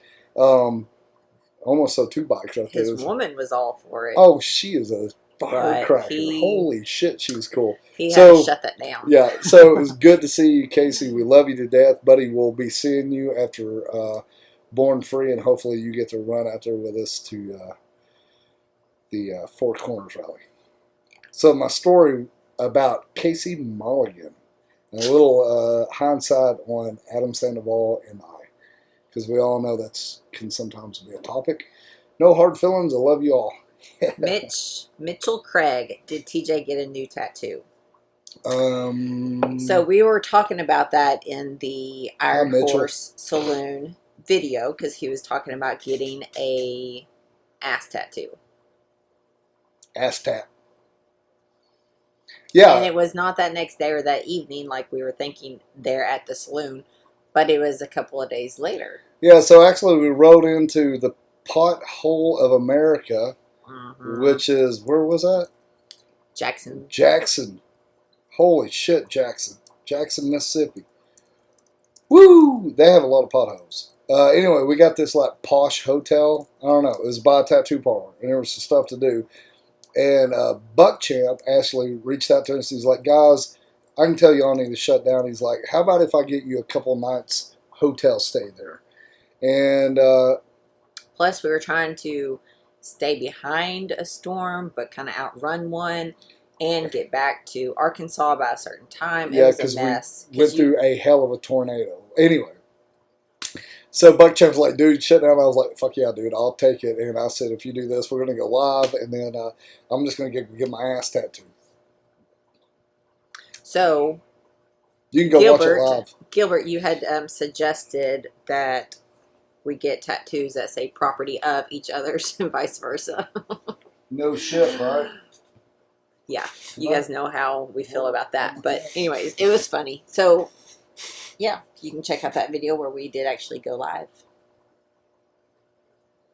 Almost saw 2 bikes right there. His woman was all for it. Oh, she is a firecracker. Holy shit, she was cool. He had to shut that down. Yeah, so it was good to see you, Casey. We love you to death. Buddy, we'll be seeing you after Born Free, and hopefully you get to run out there with us to the Four Corners Rally. So my story about Casey Mulligan, and a little hindsight on Adam Sandoval and I. Because we all know that can sometimes be a topic. No hard feelings. I love you all. Mitchell Craig, did TJ get a new tattoo? So we were talking about that in the Iron Horse Saloon video because he was talking about getting a ass tattoo. Ass tat. Yeah. And it was not that next day or that evening like we were thinking there at the saloon. But it was a couple of days later. Yeah, so actually we rode into the Pothole of America, which is, where was that? Jackson. Holy shit, Jackson, Mississippi. Woo! They have a lot of potholes. Anyway, we got this like posh hotel. I don't know. It was by a tattoo parlor, and there was some stuff to do. And Buck Champ actually reached out to us. He's like, guys, I can tell you all need to shut down. He's like, how about if I get you a couple nights hotel stay there? And plus we were trying to stay behind a storm, but kind of outrun one and get back to Arkansas by a certain time. It was a mess. We went through a hell of a tornado. Anyway, so Buck Champ's like, dude, shut down. I was like, fuck yeah, dude, I'll take it. And I said, if you do this, we're going to go live, and then I'm just going to get my ass tattooed. So, you can go watch it live. Gilbert, you had suggested that we get tattoos that say property of each other's and vice versa. No shit, right? Yeah, you guys know how we feel about that. But anyways, it was funny. So, yeah, you can check out that video where we did actually go live.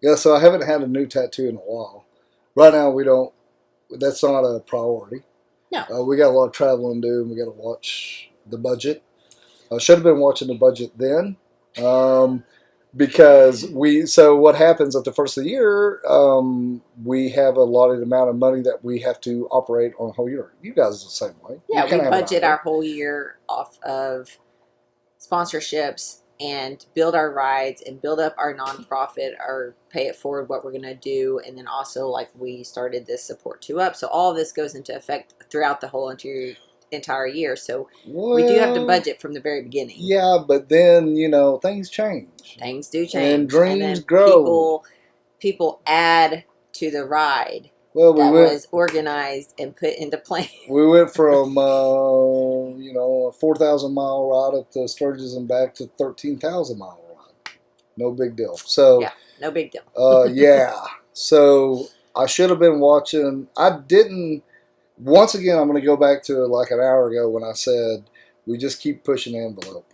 Yeah, so I haven't had a new tattoo in a while. Right now, that's not a priority. No. We got a lot of traveling to do, and we got to watch the budget. I should have been watching the budget then, because so what happens at the first of the year, we have a allotted amount of money that we have to operate on a whole year. You guys are the same way. Yeah, we budget our whole year off of sponsorships and build our rides and build up our nonprofit or pay it forward what we're going to do. And then also, like, we started this Support 2 Up. So all of this goes into effect throughout the whole entire year. So we do have to budget from the very beginning. Yeah, but then, things change. Things do change. And dreams grow. People add to the ride. Well, was organized and put into play. We went from, a 4,000-mile ride up to Sturgis and back to 13,000-mile ride. No big deal. So yeah, no big deal. Yeah. So I should have been watching. I didn't. Once again, I'm going to go back to like an hour ago when I said we just keep pushing the envelope.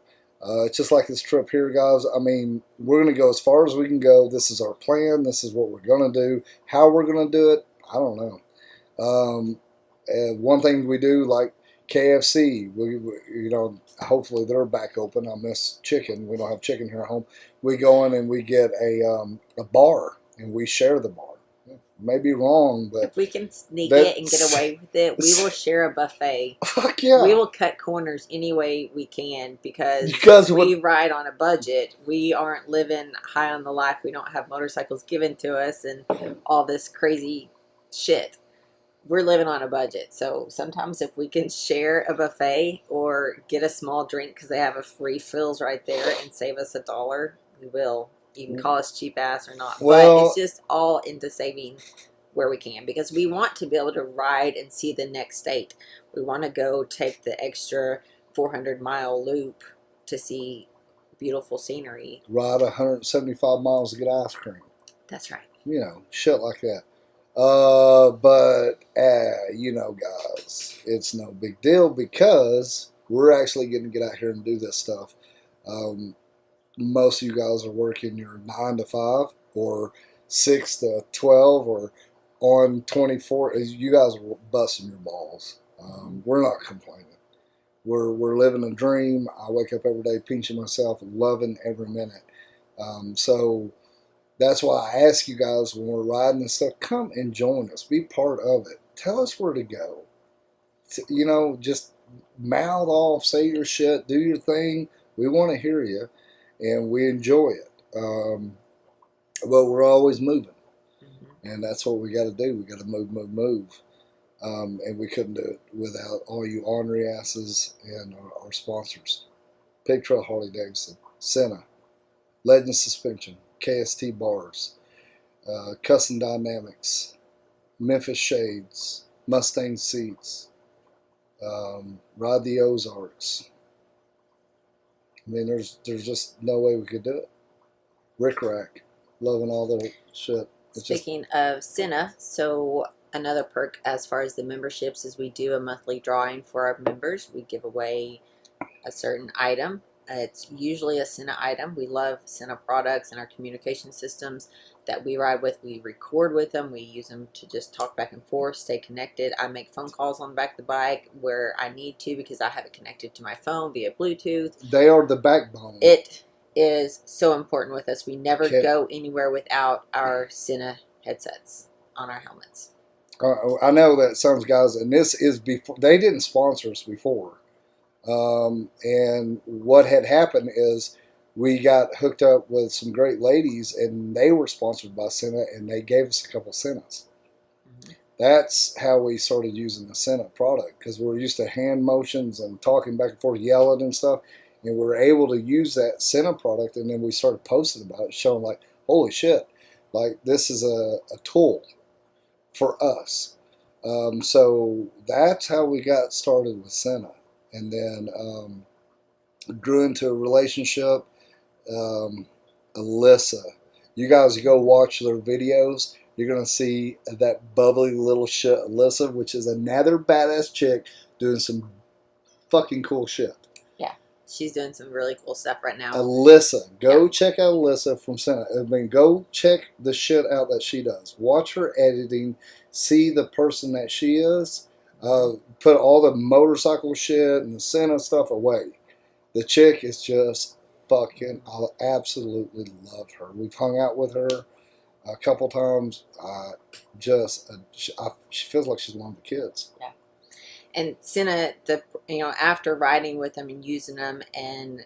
It's just like this trip here, guys. I mean, we're going to go as far as we can go. This is our plan. This is what we're going to do. How we're going to do it, I don't know. And one thing we do, like KFC, hopefully they're back open. I miss chicken. We don't have chicken here at home. We go in and we get a bar, and we share the bar. May be wrong, but if we can sneak it and get away with it, we will share a buffet. Fuck yeah. We will cut corners any way we can because we ride on a budget. We aren't living high on the life. We don't have motorcycles given to us and all this crazy shit. We're living on a budget. So sometimes if we can share a buffet or get a small drink because they have a free fills right there and save us $1, we will. You can call us cheap ass or not. Well, but it's just all into saving where we can because we want to be able to ride and see the next state. We want to go take the extra 400-mile loop to see beautiful scenery. Ride 175 miles to get ice cream. That's right. Shit like that. Guys, it's no big deal because we're actually going to get out here and do this stuff. Most of you guys are working your 9 to 5 or 6 to 12 or on 24. You guys are busting your balls. We're not complaining. We're living a dream. I wake up every day pinching myself and loving every minute. So that's why I ask you guys when we're riding and stuff, come and join us. Be part of it. Tell us where to go. Just mouth off, say your shit, do your thing. We want to hear you. And we enjoy it. But we're always moving. Mm-hmm. And that's what we got to do. We got to move. And we couldn't do it without all you ornery asses and our sponsors. Pig Trail Harley Davidson, Senna, Legend Suspension, KST Bars, Custom Dynamics, Memphis Shades, Mustang Seats, Ride the Ozarks. I mean, there's just no way we could do it. Rick Rack, loving all the shit. Speaking of Senna, so another perk as far as the memberships is we do a monthly drawing for our members. We give away a certain item. It's usually a Senna item. We love Senna products and our communication systems that we ride with. We record with them. We use them to just talk back and forth, stay connected. I make phone calls on the back of the bike where I need to because I have it connected to my phone via Bluetooth. They are the backbone. It is so important with us. We never go anywhere without our Senna headsets on our helmets. I know that sounds, guys, and this is before. They didn't sponsor us before. And what had happened is we got hooked up with some great ladies, and they were sponsored by Senna, and they gave us a couple Sennas. Mm-hmm. That's how we started using the Senna product because we're used to hand motions and talking back and forth, yelling and stuff, and we were able to use that Senna product, and then we started posting about it, showing like, holy shit, like this is a tool for us. So that's how we got started with Senna. And then grew into a relationship. Alyssa, you guys go watch their videos. You're going to see that bubbly little shit, Alyssa, which is another badass chick doing some fucking cool shit. Yeah, she's doing some really cool stuff right now. Alyssa, go check out Alyssa from Senna. I mean, go check the shit out that she does. Watch her editing. See the person that she is. Put all the motorcycle shit and the Senna stuff away. The chick is just fucking, I absolutely love her. We've hung out with her a couple times. She feels like she's one of the kids. Yeah. And Senna, after riding with them and using them and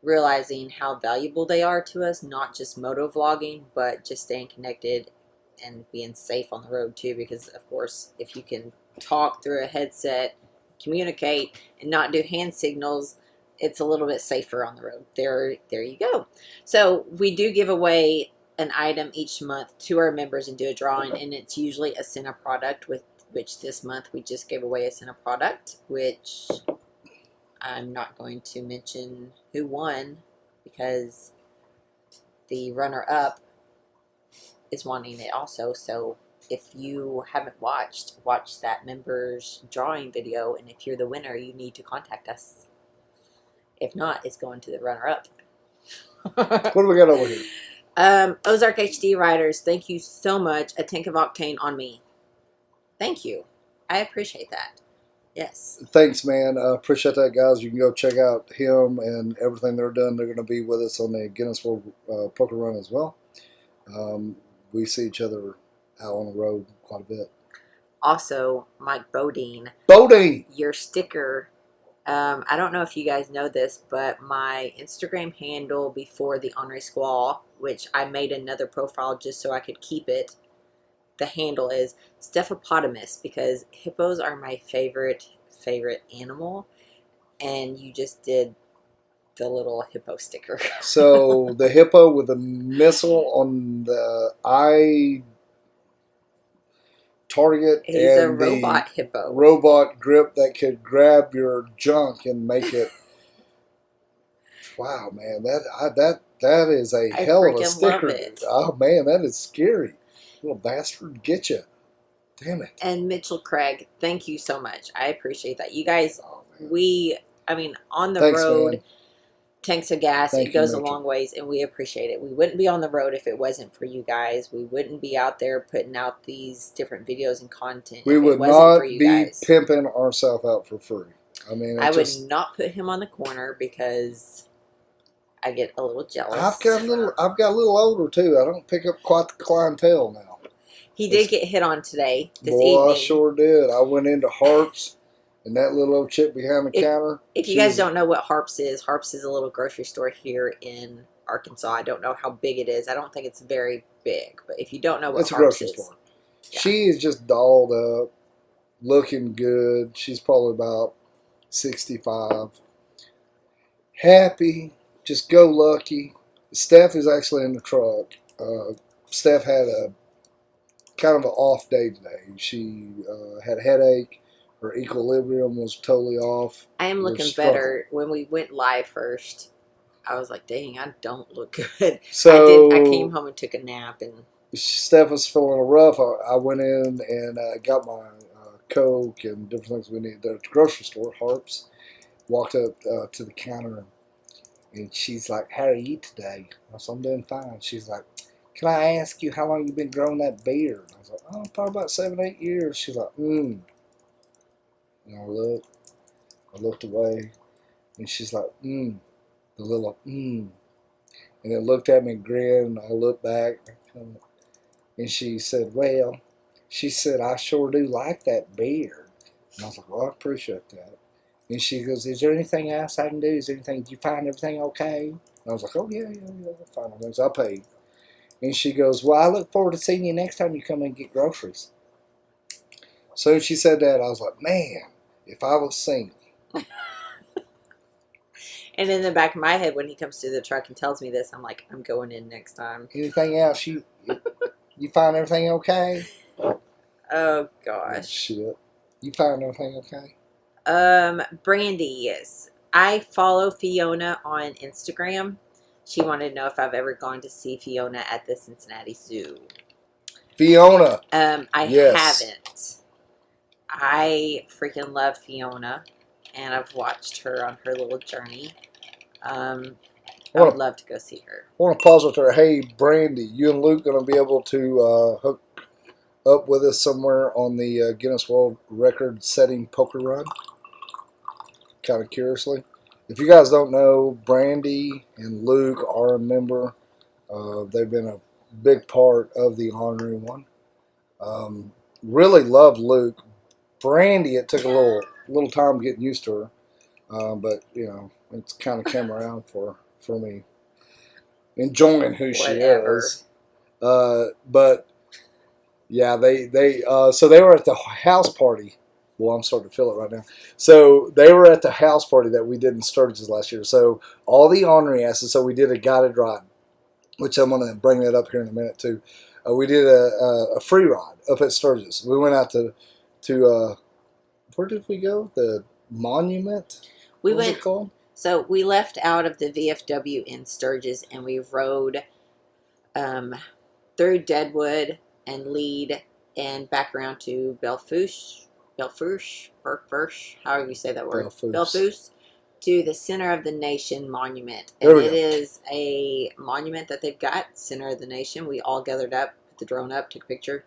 realizing how valuable they are to us, not just moto vlogging, but just staying connected and being safe on the road too, because of course if you can talk through a headset, communicate, and not do hand signals, it's a little bit safer on the road. There you go. So we do give away an item each month to our members and do a drawing, and it's usually a Senna product, which this month we just gave away a Senna product, which I'm not going to mention who won because the runner-up is wanting it also. So if you haven't watch that members drawing video, and if you're the winner, you need to contact us. If not, it's going to the runner-up. What do we got over here? Ozark HD Riders, thank you so much. A tank of octane on me. Thank you. I appreciate that. Yes. Thanks, man. Appreciate that, guys. You can go check out him and everything they're doing. They're going to be with us on the Guinness World Poker Run as well. We see each other out on the road quite a bit. Also, Mike Bodine. Bodine! Your sticker. I don't know if you guys know this, but my Instagram handle before the Ornery Squall, which I made another profile just so I could keep it, the handle is Stephopotamus, because hippos are my favorite animal, and you just did the little hippo sticker. So the hippo with a missile on the eye target. He's and a robot the hippo. Robot grip that could grab your junk and make it. Wow, man, that is a hell of a sticker. Love it. Oh man, that is scary. Little bastard, get you. Damn it. And Mitchell Craig, thank you so much. I appreciate that. You guys, on the Thanks, road, man. tanks of gas, Thank it goes you, a Mitchell. long ways, and we appreciate it. We wouldn't be on the road if it wasn't for you guys. We wouldn't be out there putting out these different videos and content. We if would it wasn't not for you be guys. pimping ourselves out for free. I mean, I would not put him on the corner because I get a little jealous. I've got a little older too. I don't pick up quite the clientele now. He did get hit on today, this Boy, evening. I sure did. I went into Harps, and that little old chick behind the counter. If you guys don't know what Harps is a little grocery store here in Arkansas. I don't know how big it is. I don't think it's very big. But if you don't know what It's a Harps grocery is, store. Yeah. She is just dolled up, looking good. She's probably about 65. Happy, just go lucky. Steph is actually in the truck. Steph had a kind of an off day today. She had a headache. Her equilibrium was totally off. I am looking better. When we went live first, I was like, dang, I don't look good. So I came home and took a nap. And Steph was feeling rough. I went in and got my Coke and different things we needed there at the grocery store, Harps. Walked up to the counter, and she's like, how are you today? I said, I'm doing fine. She's like, can I ask you how long you've been growing that beard? I was like, oh, probably about 7-8 years. She's like, And I looked away, and she's like, the little, And then looked at me and grinned, and I looked back, and she said, well, she said, I sure do like that beard. And I was like, well, I appreciate that. And she goes, is there anything else I can do? Is there anything, do you find everything okay? And I was like, oh, yeah, fine. I paid. And she goes, well, I look forward to seeing you next time you come and get groceries. So she said that, I was like, man, if I was single. And in the back of my head, when he comes to the truck and tells me this, I'm like, I'm going in next time. Anything else? You find everything okay? Oh, gosh. Oh, shit. You find everything okay? Brandy, yes. I follow Fiona on Instagram. She wanted to know if I've ever gone to see Fiona at the Cincinnati Zoo. Fiona. I haven't. I freaking love Fiona, and I've watched her on her little journey. I would love to go see her. I want to pause with her. Hey, Brandy, you and Luke going to be able to hook up with us somewhere on the Guinness World Record setting poker run? Kind of curiously. If you guys don't know, Brandy and Luke are a member. They've been a big part of the Ornery one. Really love Luke. Brandy, it took a little time getting used to her. But, you know, it's kind of came around for me. Enjoying who she is. But, yeah, so they were at the house party. Well, I'm starting to feel it right now. So they were at the house party that we did in Sturgis last year. So all the Ornery Asses, so we did a guided ride, which I'm going to bring that up here in a minute too. We did a free ride up at Sturgis. We went out to where did we go? The monument? What was it called? So we left out of the VFW in Sturgis, and we rode through Deadwood and Lead and back around to Belfouche, however you say that word. Belfouche. to the Center of the Nation monument. There And we it go. is a monument that they've got, Center of the Nation. We all gathered up, put the drone up, took a picture.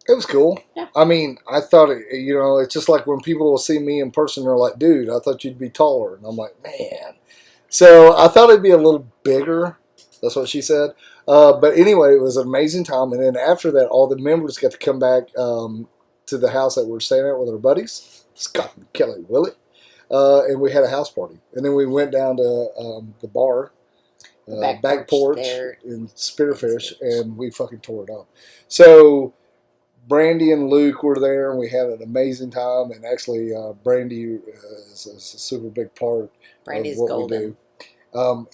It was cool. Yeah. I mean, I thought, it's just like when people will see me in person, they're like, dude, I thought you'd be taller. And I'm like, man. So I thought it'd be a little bigger. That's what she said. But anyway, it was an amazing time. And then after that, all the members got to come back to the house that we were staying at with our buddies, Scott and Kelly Willett. And we had a house party. And then we went down to the bar, back porch in Spearfish, and we fucking tore it up. So Brandy and Luke were there, and we had an amazing time. And actually, Brandy is a super big part Brandy's of what golden. we do.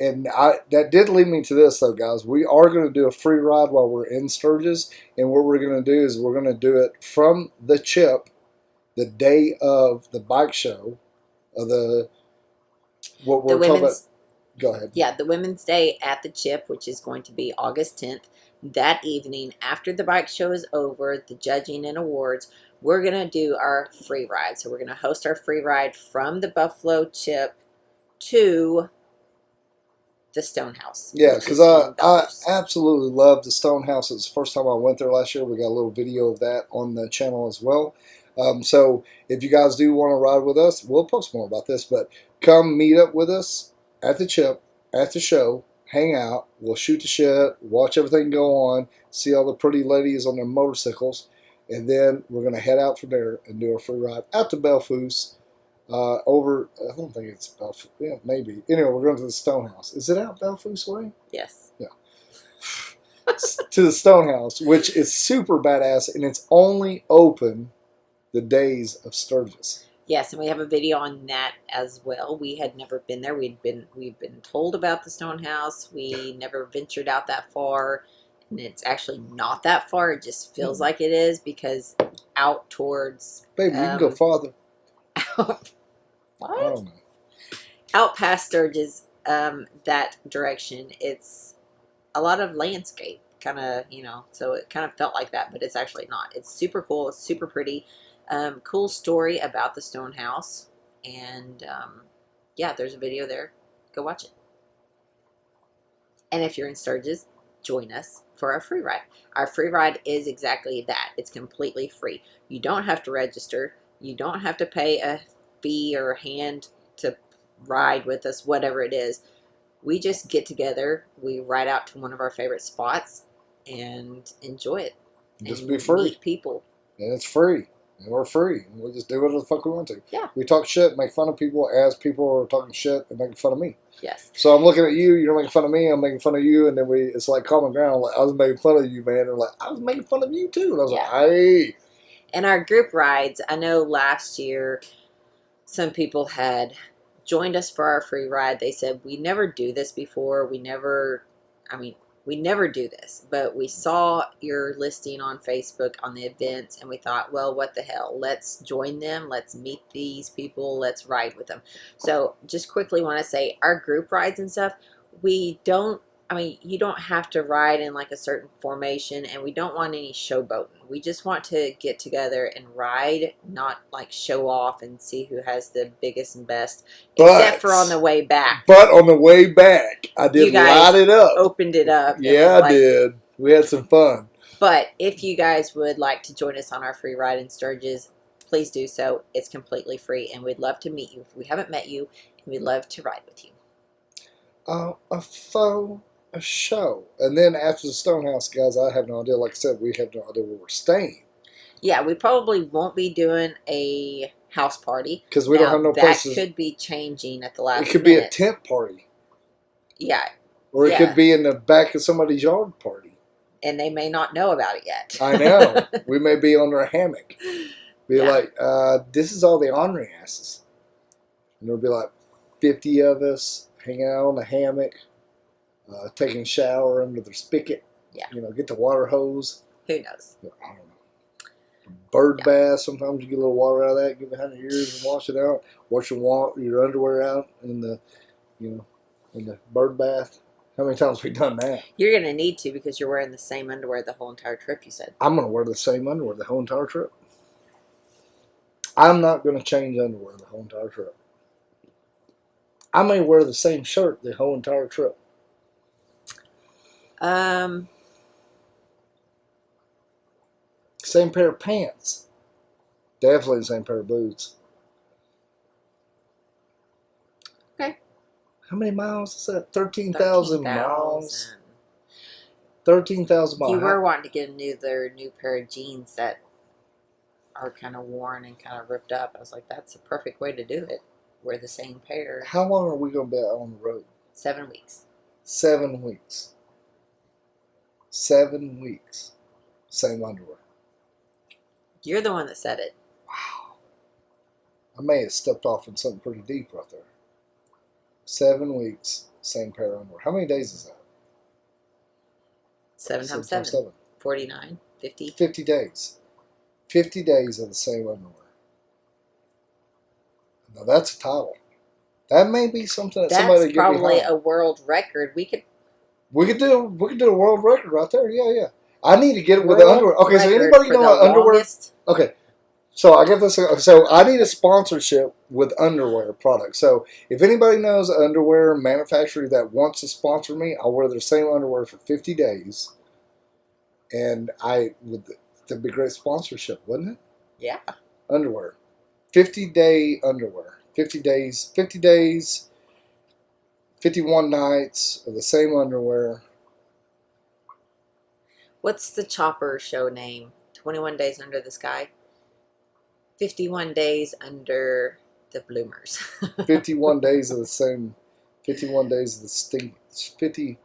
And that did lead me to this, though, guys. We are going to do a free ride while we're in Sturgis. And what we're going to do is we're going to do it from the Chip the day of the bike show. What we're talking about. Go ahead. Yeah, the Women's Day at the Chip, which is going to be August 10th. That evening, after the bike show is over, the judging and awards, we're going to do our free ride. So we're going to host our free ride from the Buffalo Chip to the Stonehouse. Yeah, because I absolutely love the Stonehouse. It was the first time I went there last year. We got a little video of that on the channel as well. So if you guys do want to ride with us, we'll post more about this, but come meet up with us at the Chip, at the show, hang out. We'll shoot the shit, watch everything go on, see all the pretty ladies on their motorcycles, and then we're going to head out from there and do a free ride out to Belfoos. Over, I don't think it's Belfoos. Yeah, maybe. Anyway, we're going to the Stonehouse. Is it out Belfoos way? Yes. Yeah. To the Stonehouse, which is super badass, and it's only open the days of Sturgis. Yes, and we have a video on that as well. We had never been there. We've been told about the Stonehouse. We never ventured out that far, and it's actually not that far. It just feels like it is because out towards Baby, you can go farther. What? I don't know. Out past Sturgis, that direction, it's a lot of landscape, kind of, so it kind of felt like that, but it's actually not. It's super cool. It's super pretty. Cool story about the Stonehouse, and yeah, there's a video there. Go watch it. And if you're in Sturgis, join us for our free ride. Our free ride is exactly that. It's completely free. You don't have to register. You don't have to pay a fee or hand to ride with us, whatever it is. We just get together. We ride out to one of our favorite spots and enjoy it. Just be free. Meet people. And it's free. And we're free. And we'll just do whatever the fuck we want to. Yeah. We talk shit, make fun of people as people are talking shit and making fun of me. Yes. So I'm looking at you, you're making fun of me, I'm making fun of you, and then it's like common ground. Like, I was making fun of you, man. And like, I was making fun of you too. And I was like, hey. And our group rides, I know last year some people had joined us for our free ride. They said, we never do this before. We never do this, but we saw your listing on Facebook on the events, and we thought, well, what the hell? Let's join them. Let's meet these people. Let's ride with them. So just quickly want to say our group rides and stuff, you don't have to ride in like a certain formation, and we don't want any showboating. We just want to get together and ride, not like show off and see who has the biggest and best, except for on the way back. But on the way back, I did light it up. Opened it up. Yeah, I did. We had some fun. But if you guys would like to join us on our free ride in Sturgis, please do so. It's completely free, and we'd love to meet you if we haven't met you, and we'd love to ride with you. A show. And then after the Stonehouse, guys, I have no idea. Like I said, we have no idea where we're staying. Yeah, we probably won't be doing a house party. Because we don't have no places. That could be changing at the last minute. It could be a tent party. Yeah. Or it could be in the back of somebody's yard party. And they may not know about it yet. I know. We may be under a hammock. Be like, this is all the Ornery Asses. And there'll be like 50 of us hanging out on the hammock. Taking a shower under their spigot. Yeah. Get the water hose. Who knows? I don't know. Bird bath. Sometimes you get a little water out of that, get behind your ears and wash it out. Wash your underwear out in the, in the bird bath. How many times have we done that? You're going to need to because you're wearing the same underwear the whole entire trip, you said. I'm going to wear the same underwear the whole entire trip. I'm not going to change underwear the whole entire trip. I may wear the same shirt the whole entire trip. Same pair of pants. Definitely the same pair of boots. Okay. How many miles is that? 13,000 miles. 13,000. 13,000 miles. You were wanting to get a new pair of jeans that are kind of worn and kind of ripped up. I was like, that's a perfect way to do it. Wear the same pair. How long are we going to be out on the road? 7 weeks. 7 weeks. 7 weeks. Same underwear. You're the one that said it. Wow. I may have stepped off in something pretty deep right there. 7 weeks, same pair of underwear. How many days is that? 7 times 7. 49, 50. 50 days. 50 days of the same underwear. Now that's a title. That may be something that somebody That's could get probably behind. a world record. We could do a world record right there. Yeah. I need to get it with world the underwear. Okay, so record anybody for know the what underwear? longest. Okay, so I get this. So I need a sponsorship with underwear products. So if anybody knows an underwear manufacturer that wants to sponsor me, I'll wear their same underwear for 50 days, and that'd be great sponsorship, wouldn't it? Yeah. Underwear, 50-day underwear, 50 days, 51 nights of the same underwear. What's the Chopper show name? 21 Days Under the Sky? 51 Days Under the Bloomers. 51 days of the same. 51 days of the stink. 50.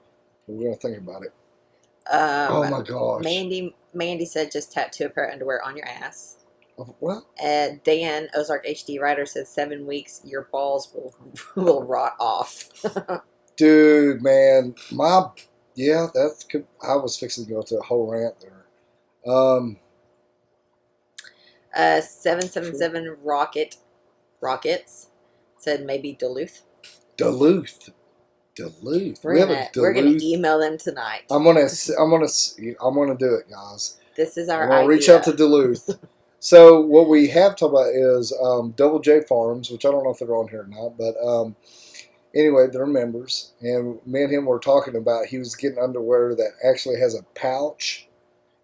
We're gonna think about it. Oh my gosh. Mandy said just tattoo a pair of underwear on your ass. What? Dan Ozark HD Writer says 7 weeks your balls will rot off. Dude, man, that's good. I was fixing to go to a whole rant there. 777 Rockets said maybe Duluth. Duluth. We're gonna email them tonight. I'm gonna do it, guys. This is our I'm gonna idea. reach out to Duluth. So what we have talked about is Double J Farms, which I don't know if they're on here or not, but anyway, they're members, and me and him were talking about he was getting underwear that actually has a pouch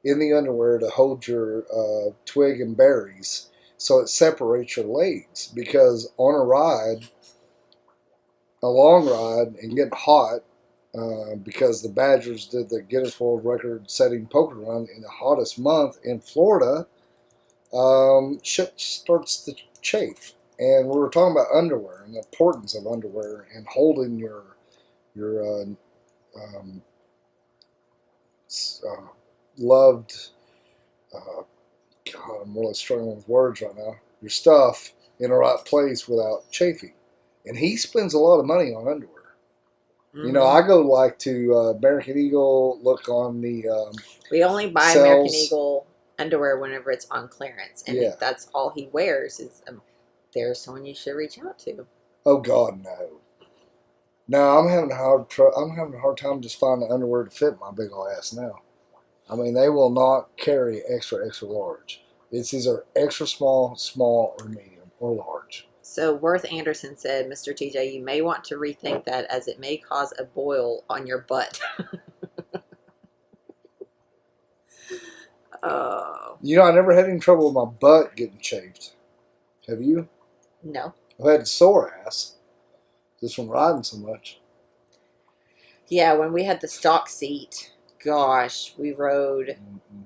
in the underwear to hold your twig and berries, so it separates your legs. Because on a long ride, and getting hot, because the Badgers did the Guinness World Record-setting poker run in the hottest month in Florida, shit starts to chafe. And we were talking about underwear and the importance of underwear and holding your loved, God, I'm really struggling with words right now, your stuff in the right place without chafing. And he spends a lot of money on underwear. Mm-hmm. You know, I go like to American Eagle, look on the we only buy sales. American Eagle underwear whenever it's on clearance. And if that's all he wears is... there's someone you should reach out to. Oh God, no. No, I'm having a hard time just finding underwear to fit my big old ass now. I mean, they will not carry extra large. It's either extra small, or medium, or large. So Worth Anderson said, Mr. TJ, you may want to rethink that as it may cause a boil on your butt. Oh. You know, I never had any trouble with my butt getting chafed. Have you? No. I've had sore ass just from riding so much. Yeah, when we had the stock seat, gosh, we rode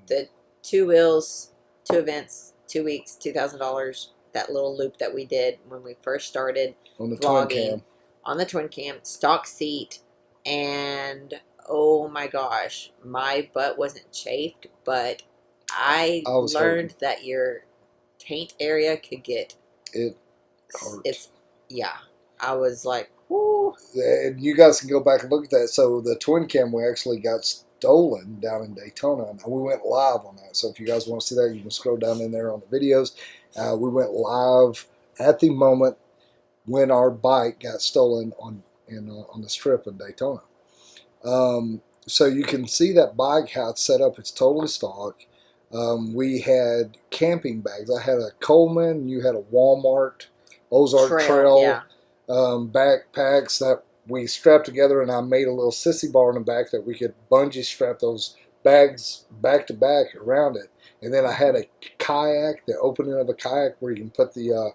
the 2 wheels, 2 events, 2 weeks, $2,000. That little loop that we did when we first started on the vlogging, twin cam. On the twin cam, stock seat, and oh my gosh, my butt wasn't chafed, but I learned that your taint area could get it hurt. I was like, whoo. And you guys can go back and look at that. So the twin cam we actually got stolen down in Daytona, and we went live on that. So if you guys want to see that, you can scroll down in there on the videos. We went live at the moment when our bike got stolen on the strip in Daytona. So you can see that bike, how it's set up. It's totally stock. We had camping bags. I had a Coleman. You had a Walmart Ozark Trail. Yeah. backpacks that we strapped together, and I made a little sissy bar in the back that we could bungee strap those bags back to back around it. And then I had a kayak, the opening of a kayak where you can put the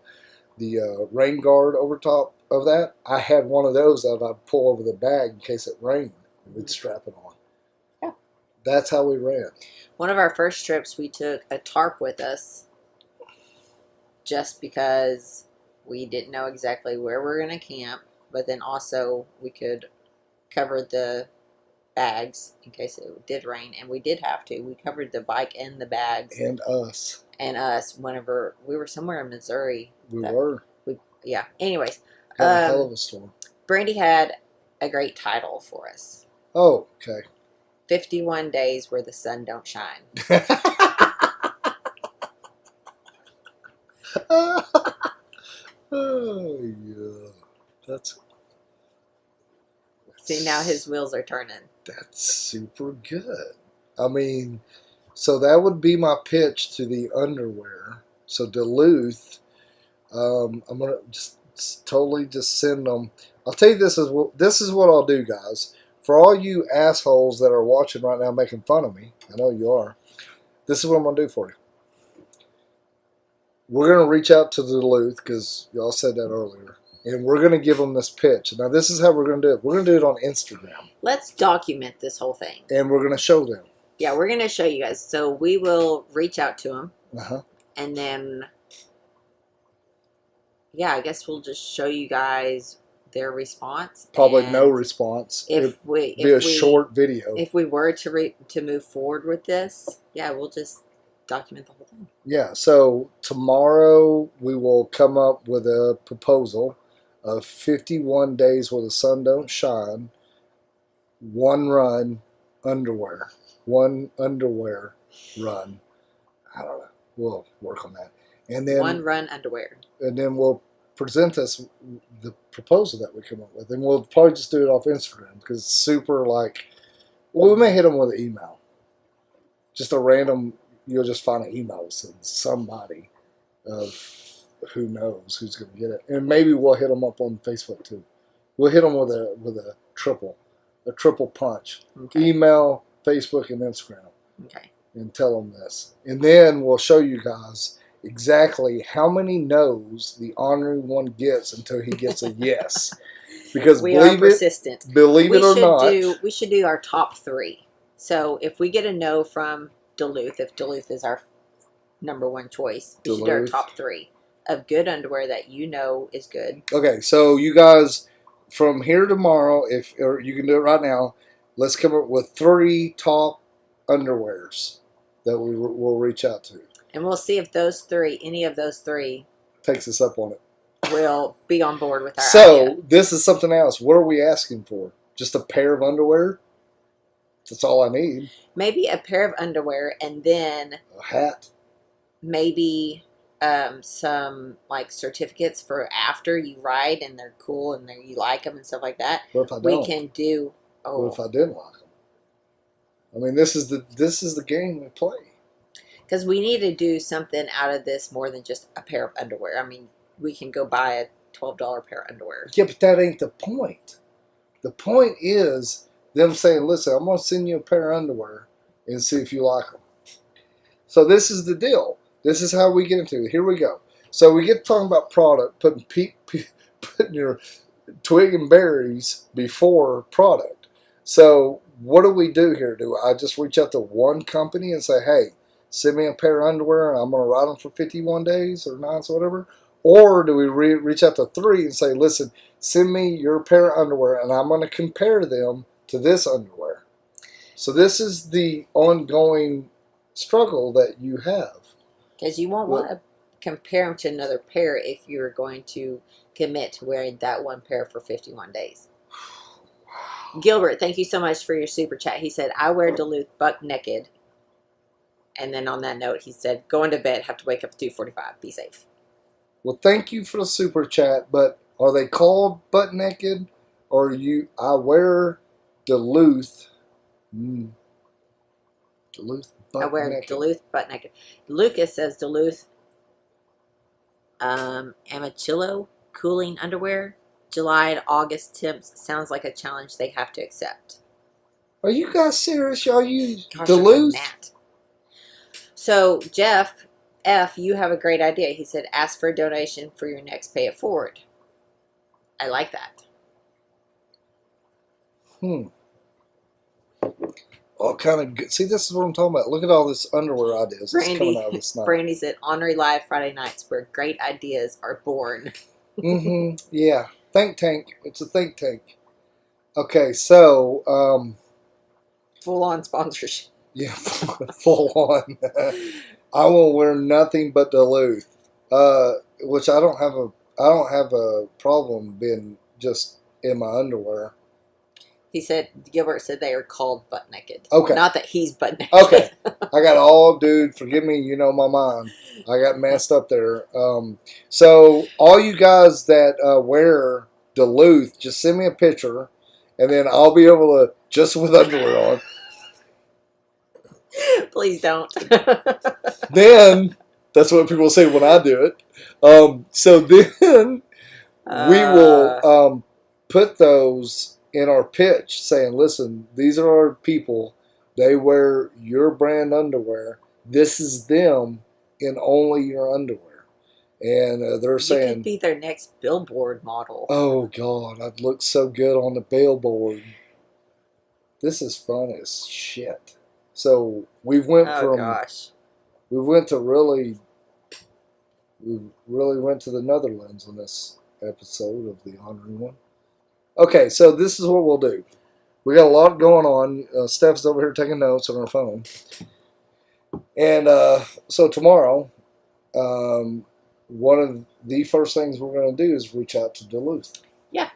rain guard over top of that. I had one of those that I'd pull over the bag in case it rained, and we'd strap it on. Yeah. That's how we ran. One of our first trips, we took a tarp with us just because we didn't know exactly where we were going to camp, but then also we could cover the bags in case it did rain, and we did have to. We covered the bike and the bags. And us. Whenever we were somewhere in Missouri. Yeah. Anyways. Had a hell of a storm. Brandy had a great title for us. Oh, okay. 51 days where the sun don't shine. Oh, yeah. That's... See, now his wheels are turning. That's super good. I mean, so that would be my pitch to the underwear. So Duluth, I'm gonna just totally just send them. I'll tell you this is what I'll do, guys. For all you assholes that are watching right now making fun of me, I know you are. This is what I'm gonna do for you. We're gonna reach out to Duluth because y'all said that earlier. And we're going to give them this pitch. Now, this is how we're going to do it. We're going to do it on Instagram. Let's document this whole thing. And we're going to show them. Yeah, we're going to show you guys. So we will reach out to them. Uh-huh. And then, yeah, I guess we'll just show you guys their response. Probably no response. It'd be a short video. If we were to move forward with this, yeah, we'll just document the whole thing. Yeah, so tomorrow we will come up with a proposal of 51 days where the sun don't shine, one run underwear. One underwear run. I don't know. We'll work on that. And then one run underwear. And then we'll present us the proposal that we come up with. And we'll probably just do it off Instagram because it's super like, well, we may hit them with an email. Just a random, you'll just find an email with somebody of who knows who's going to get it. And maybe we'll hit them up on Facebook too. We'll hit them with a triple punch. Okay. Email, Facebook, and Instagram. Okay. And tell them this. And then we'll show you guys exactly how many no's the honorary one gets until he gets a yes. Because we are persistent. Believe it or not. We should do our top 3. So if we get a no from Duluth, if Duluth is our number one choice, we should do our top 3 of good underwear that you know is good. Okay, so you guys, from here tomorrow, or you can do it right now, let's come up with 3 top underwears that we will reach out to. And we'll see if any of those 3 takes us up on it. Will be on board with our idea. This is something else. What are we asking for? Just a pair of underwear? That's all I need. Maybe a pair of underwear and then a hat. Maybe some like certificates for after you ride and they're cool and you like them and stuff like that. What if I don't? We can do. What if I didn't like them? I mean, this is the game we play. Because we need to do something out of this more than just a pair of underwear. I mean, we can go buy a $12 pair of underwear. Yeah, but that ain't the point. The point is them saying, listen, I'm going to send you a pair of underwear and see if you like them. So this is the deal. This is how we get into it. Here we go. So we get talking about product, putting your twig and berries before product. So what do we do here? Do I just reach out to one company and say, hey, send me a pair of underwear and I'm going to ride them for 51 days or nights or whatever? Or do we reach out to 3 and say, listen, send me your pair of underwear and I'm going to compare them to this underwear. So this is the ongoing struggle that you have. Because you won't want to compare them to another pair if you're going to commit to wearing that one pair for 51 days. Gilbert, thank you so much for your super chat. He said, I wear Duluth buck naked. And then on that note, he said, going to bed, have to wake up at 2:45. Be safe. Well, thank you for the super chat, but are they called butt naked? Or I wear Duluth. Duluth butt naked. I wear Duluth butt naked. Lucas says Duluth Amachillo cooling underwear. July to August temps sounds like a challenge they have to accept. Are you guys serious? Are you Gosh, Duluth? So, Jeff F., you have a great idea. He said, ask for a donation for your next Pay It Forward. I like that. All kind of good. See, this is what I'm talking about. Look at all this underwear ideas that's coming out of this night. Brandy said, Ornery Live Friday nights where great ideas are born. Yeah. Think tank. It's a think tank. Okay, so Full-on sponsorship. yeah, full on. I will wear nothing but Duluth, which I don't have a problem being just in my underwear. He said, Gilbert said they are called butt naked. Okay. Not that he's butt naked. Okay. I got all, dude, forgive me, you know my mind. I got messed up there. So all you guys that wear Duluth, just send me a picture, and then I'll be able to, just with underwear on. Please don't. Then, that's what people say when I do it. So then we will put those in our pitch saying, listen, these are our people. They wear your brand underwear. This is them in only your underwear. And they're saying, you could be their next billboard model. oh, God, I'd look so good on the billboard. This is fun as shit. So we went we went to really went to the Netherlands on this episode of the Honorary One. Okay, so this is what we'll do. We got a lot going on. Steph's over here taking notes on her phone. And so tomorrow, one of the first things we're going to do is reach out to Duluth. Yeah.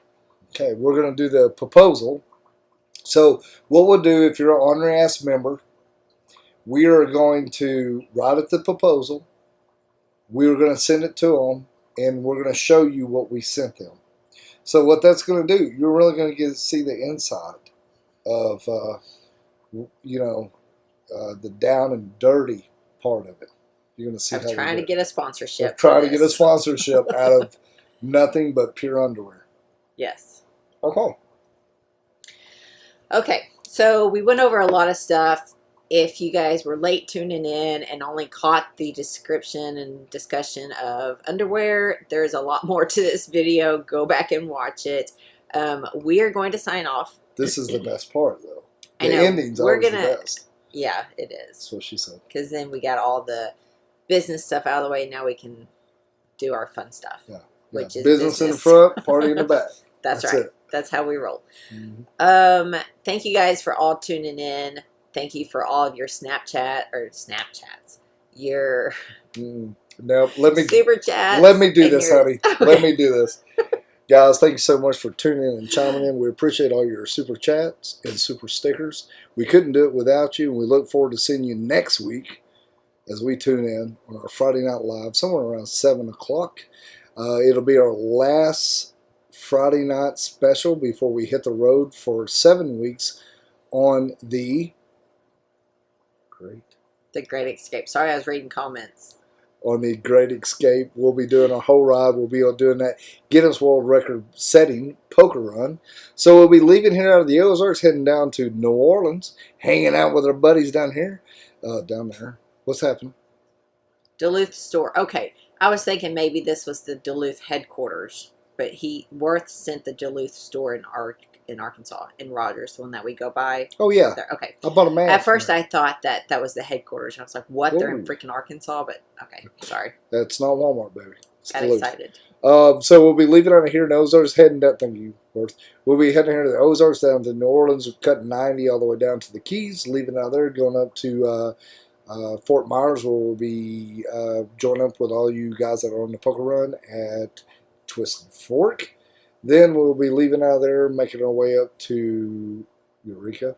Okay, we're going to do the proposal. So what we'll do, if you're an Ornery Ass member, we are going to write up the proposal. We're going to send it to them, and we're going to show you what we sent them. So what that's going to do, you're really going to get to see the inside of, the down and dirty part of it. You're going to see I'm trying to get a sponsorship. Trying to get a sponsorship out of nothing but pure underwear. Yes. Okay. Okay, so we went over a lot of stuff. If you guys were late tuning in and only caught the description and discussion of underwear, there's a lot more to this video. Go back and watch it. We are going to sign off. This is the best part, though. I know. The ending's always the best. Yeah, it is. That's what she said. Because then we got all the business stuff out of the way. Now we can do our fun stuff. Yeah. Which is business in the front, party in the back. That's right. It. That's how we roll. Mm-hmm. Thank you guys for all tuning in. Thank you for all of your Snapchats. Your now let me super chats. Let me do this, honey. Okay. Let me do this, guys. Thank you so much for tuning in and chiming in. We appreciate all your super chats and super stickers. We couldn't do it without you, and we look forward to seeing you next week as we tune in on our Friday Night Live, somewhere around 7 o'clock. It'll be our last Friday night special before we hit the road for 7 weeks on the Great Escape. Sorry, I was reading comments. On the Great Escape, we'll be doing a whole ride. We'll be doing that Guinness World Record setting poker run. So we'll be leaving here out of the Ozarks, heading down to New Orleans, hanging out with our buddies down here, down there. What's happening? Duluth store. Okay, I was thinking maybe this was the Duluth headquarters, but Worth sent the Duluth store in Arkansas, in Rogers, the one that we go by. Oh, yeah. There. Okay. I bought a mask. At first, I thought that was the headquarters. I was like, what? Ooh. They're in freaking Arkansas? But, okay. Sorry. That's not Walmart, baby. It's Got Duluth. excited. So we'll be leaving out of here in Ozarks, heading down, thank you, Worth. We'll be heading here to the Ozarks, down to New Orleans, cutting 90 all the way down to the Keys, leaving out there, going up to Fort Myers, where we'll be joining up with all you guys that are on the poker run at Twisted Fork. Then we'll be leaving out of there, making our way up to Eureka.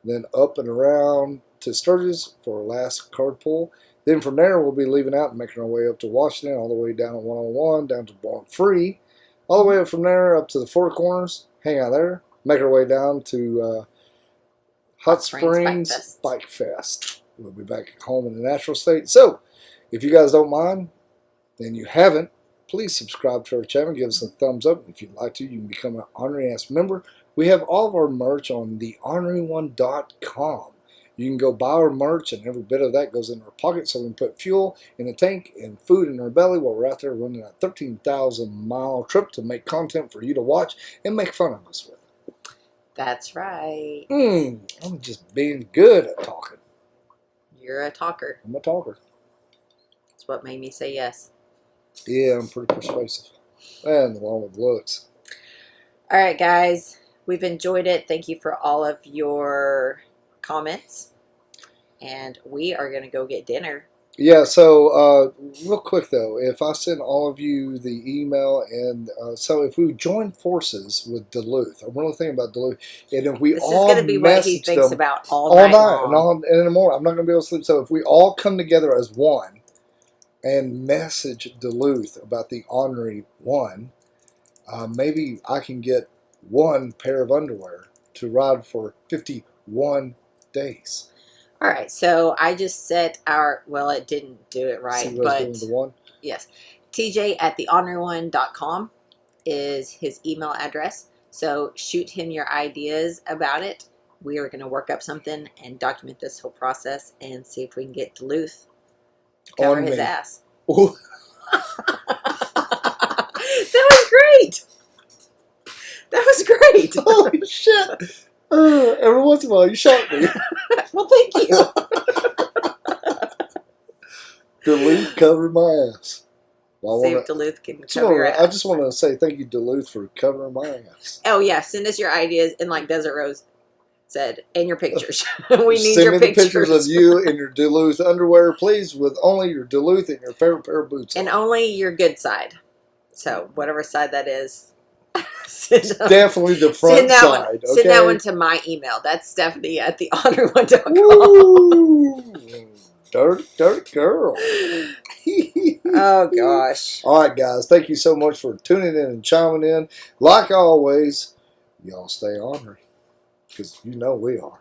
Then up and around to Sturgis for our last card pull. Then from there, we'll be leaving out and making our way up to Washington, all the way down to 101, down to Born Free. All the way up from there, up to the Four Corners, hang out there, make our way down to Hot Springs Bikefest. We'll be back home in the natural state. So, if you guys don't mind, then you haven't please subscribe to our channel. Give us a thumbs up. If you'd like to, you can become an Ornery Ass member. We have all of our merch on the ornery1.com. You can go buy our merch, and every bit of that goes in our pocket so we can put fuel in the tank and food in our belly while we're out there running a 13,000-mile trip to make content for you to watch and make fun of us with. That's right. I'm just being good at talking. You're a talker. I'm a talker. That's what made me say yes. Yeah, I'm pretty persuasive. And along with looks. All right, guys. We've enjoyed it. Thank you for all of your comments. And we are going to go get dinner. Yeah, so real quick though, if I send all of you the email, and so if we join forces with Duluth, I'm really thinking about Duluth, and if we This all is going to be what he thinks them about all night long. and in the morning, I'm not going to be able to sleep. So if we all come together as one and message Duluth about the Ornery One, maybe I can get one pair of underwear to ride for 51 days. All right, so I just set our, well, it didn't do it right, See what I was doing but with the one? yes, TJ at theornery1.com is his email address. So shoot him your ideas about it. We are going to work up something and document this whole process and see if we can get Duluth cover his ass. Ooh. That was great. That was great. Holy shit. Every once in a while, you shock me. Well, thank you. Duluth covered my ass. Well, See if Duluth can cover your ass. I just want to say thank you, Duluth, for covering my ass. Oh, yeah. Send us your ideas. And like Desert Rose said, and your pictures. We need Send your me pictures. the pictures of you in your Duluth underwear, please, with only your Duluth and your favorite pair of boots And on. only your good side. So, whatever side that is. Definitely the front side. Okay? Send that one to my email. That's Stephanie at theornery1.com. Woo! Dirty girl. Oh, gosh. All right, guys. Thank you so much for tuning in and chiming in. Like always, y'all stay ornery, because you know we are.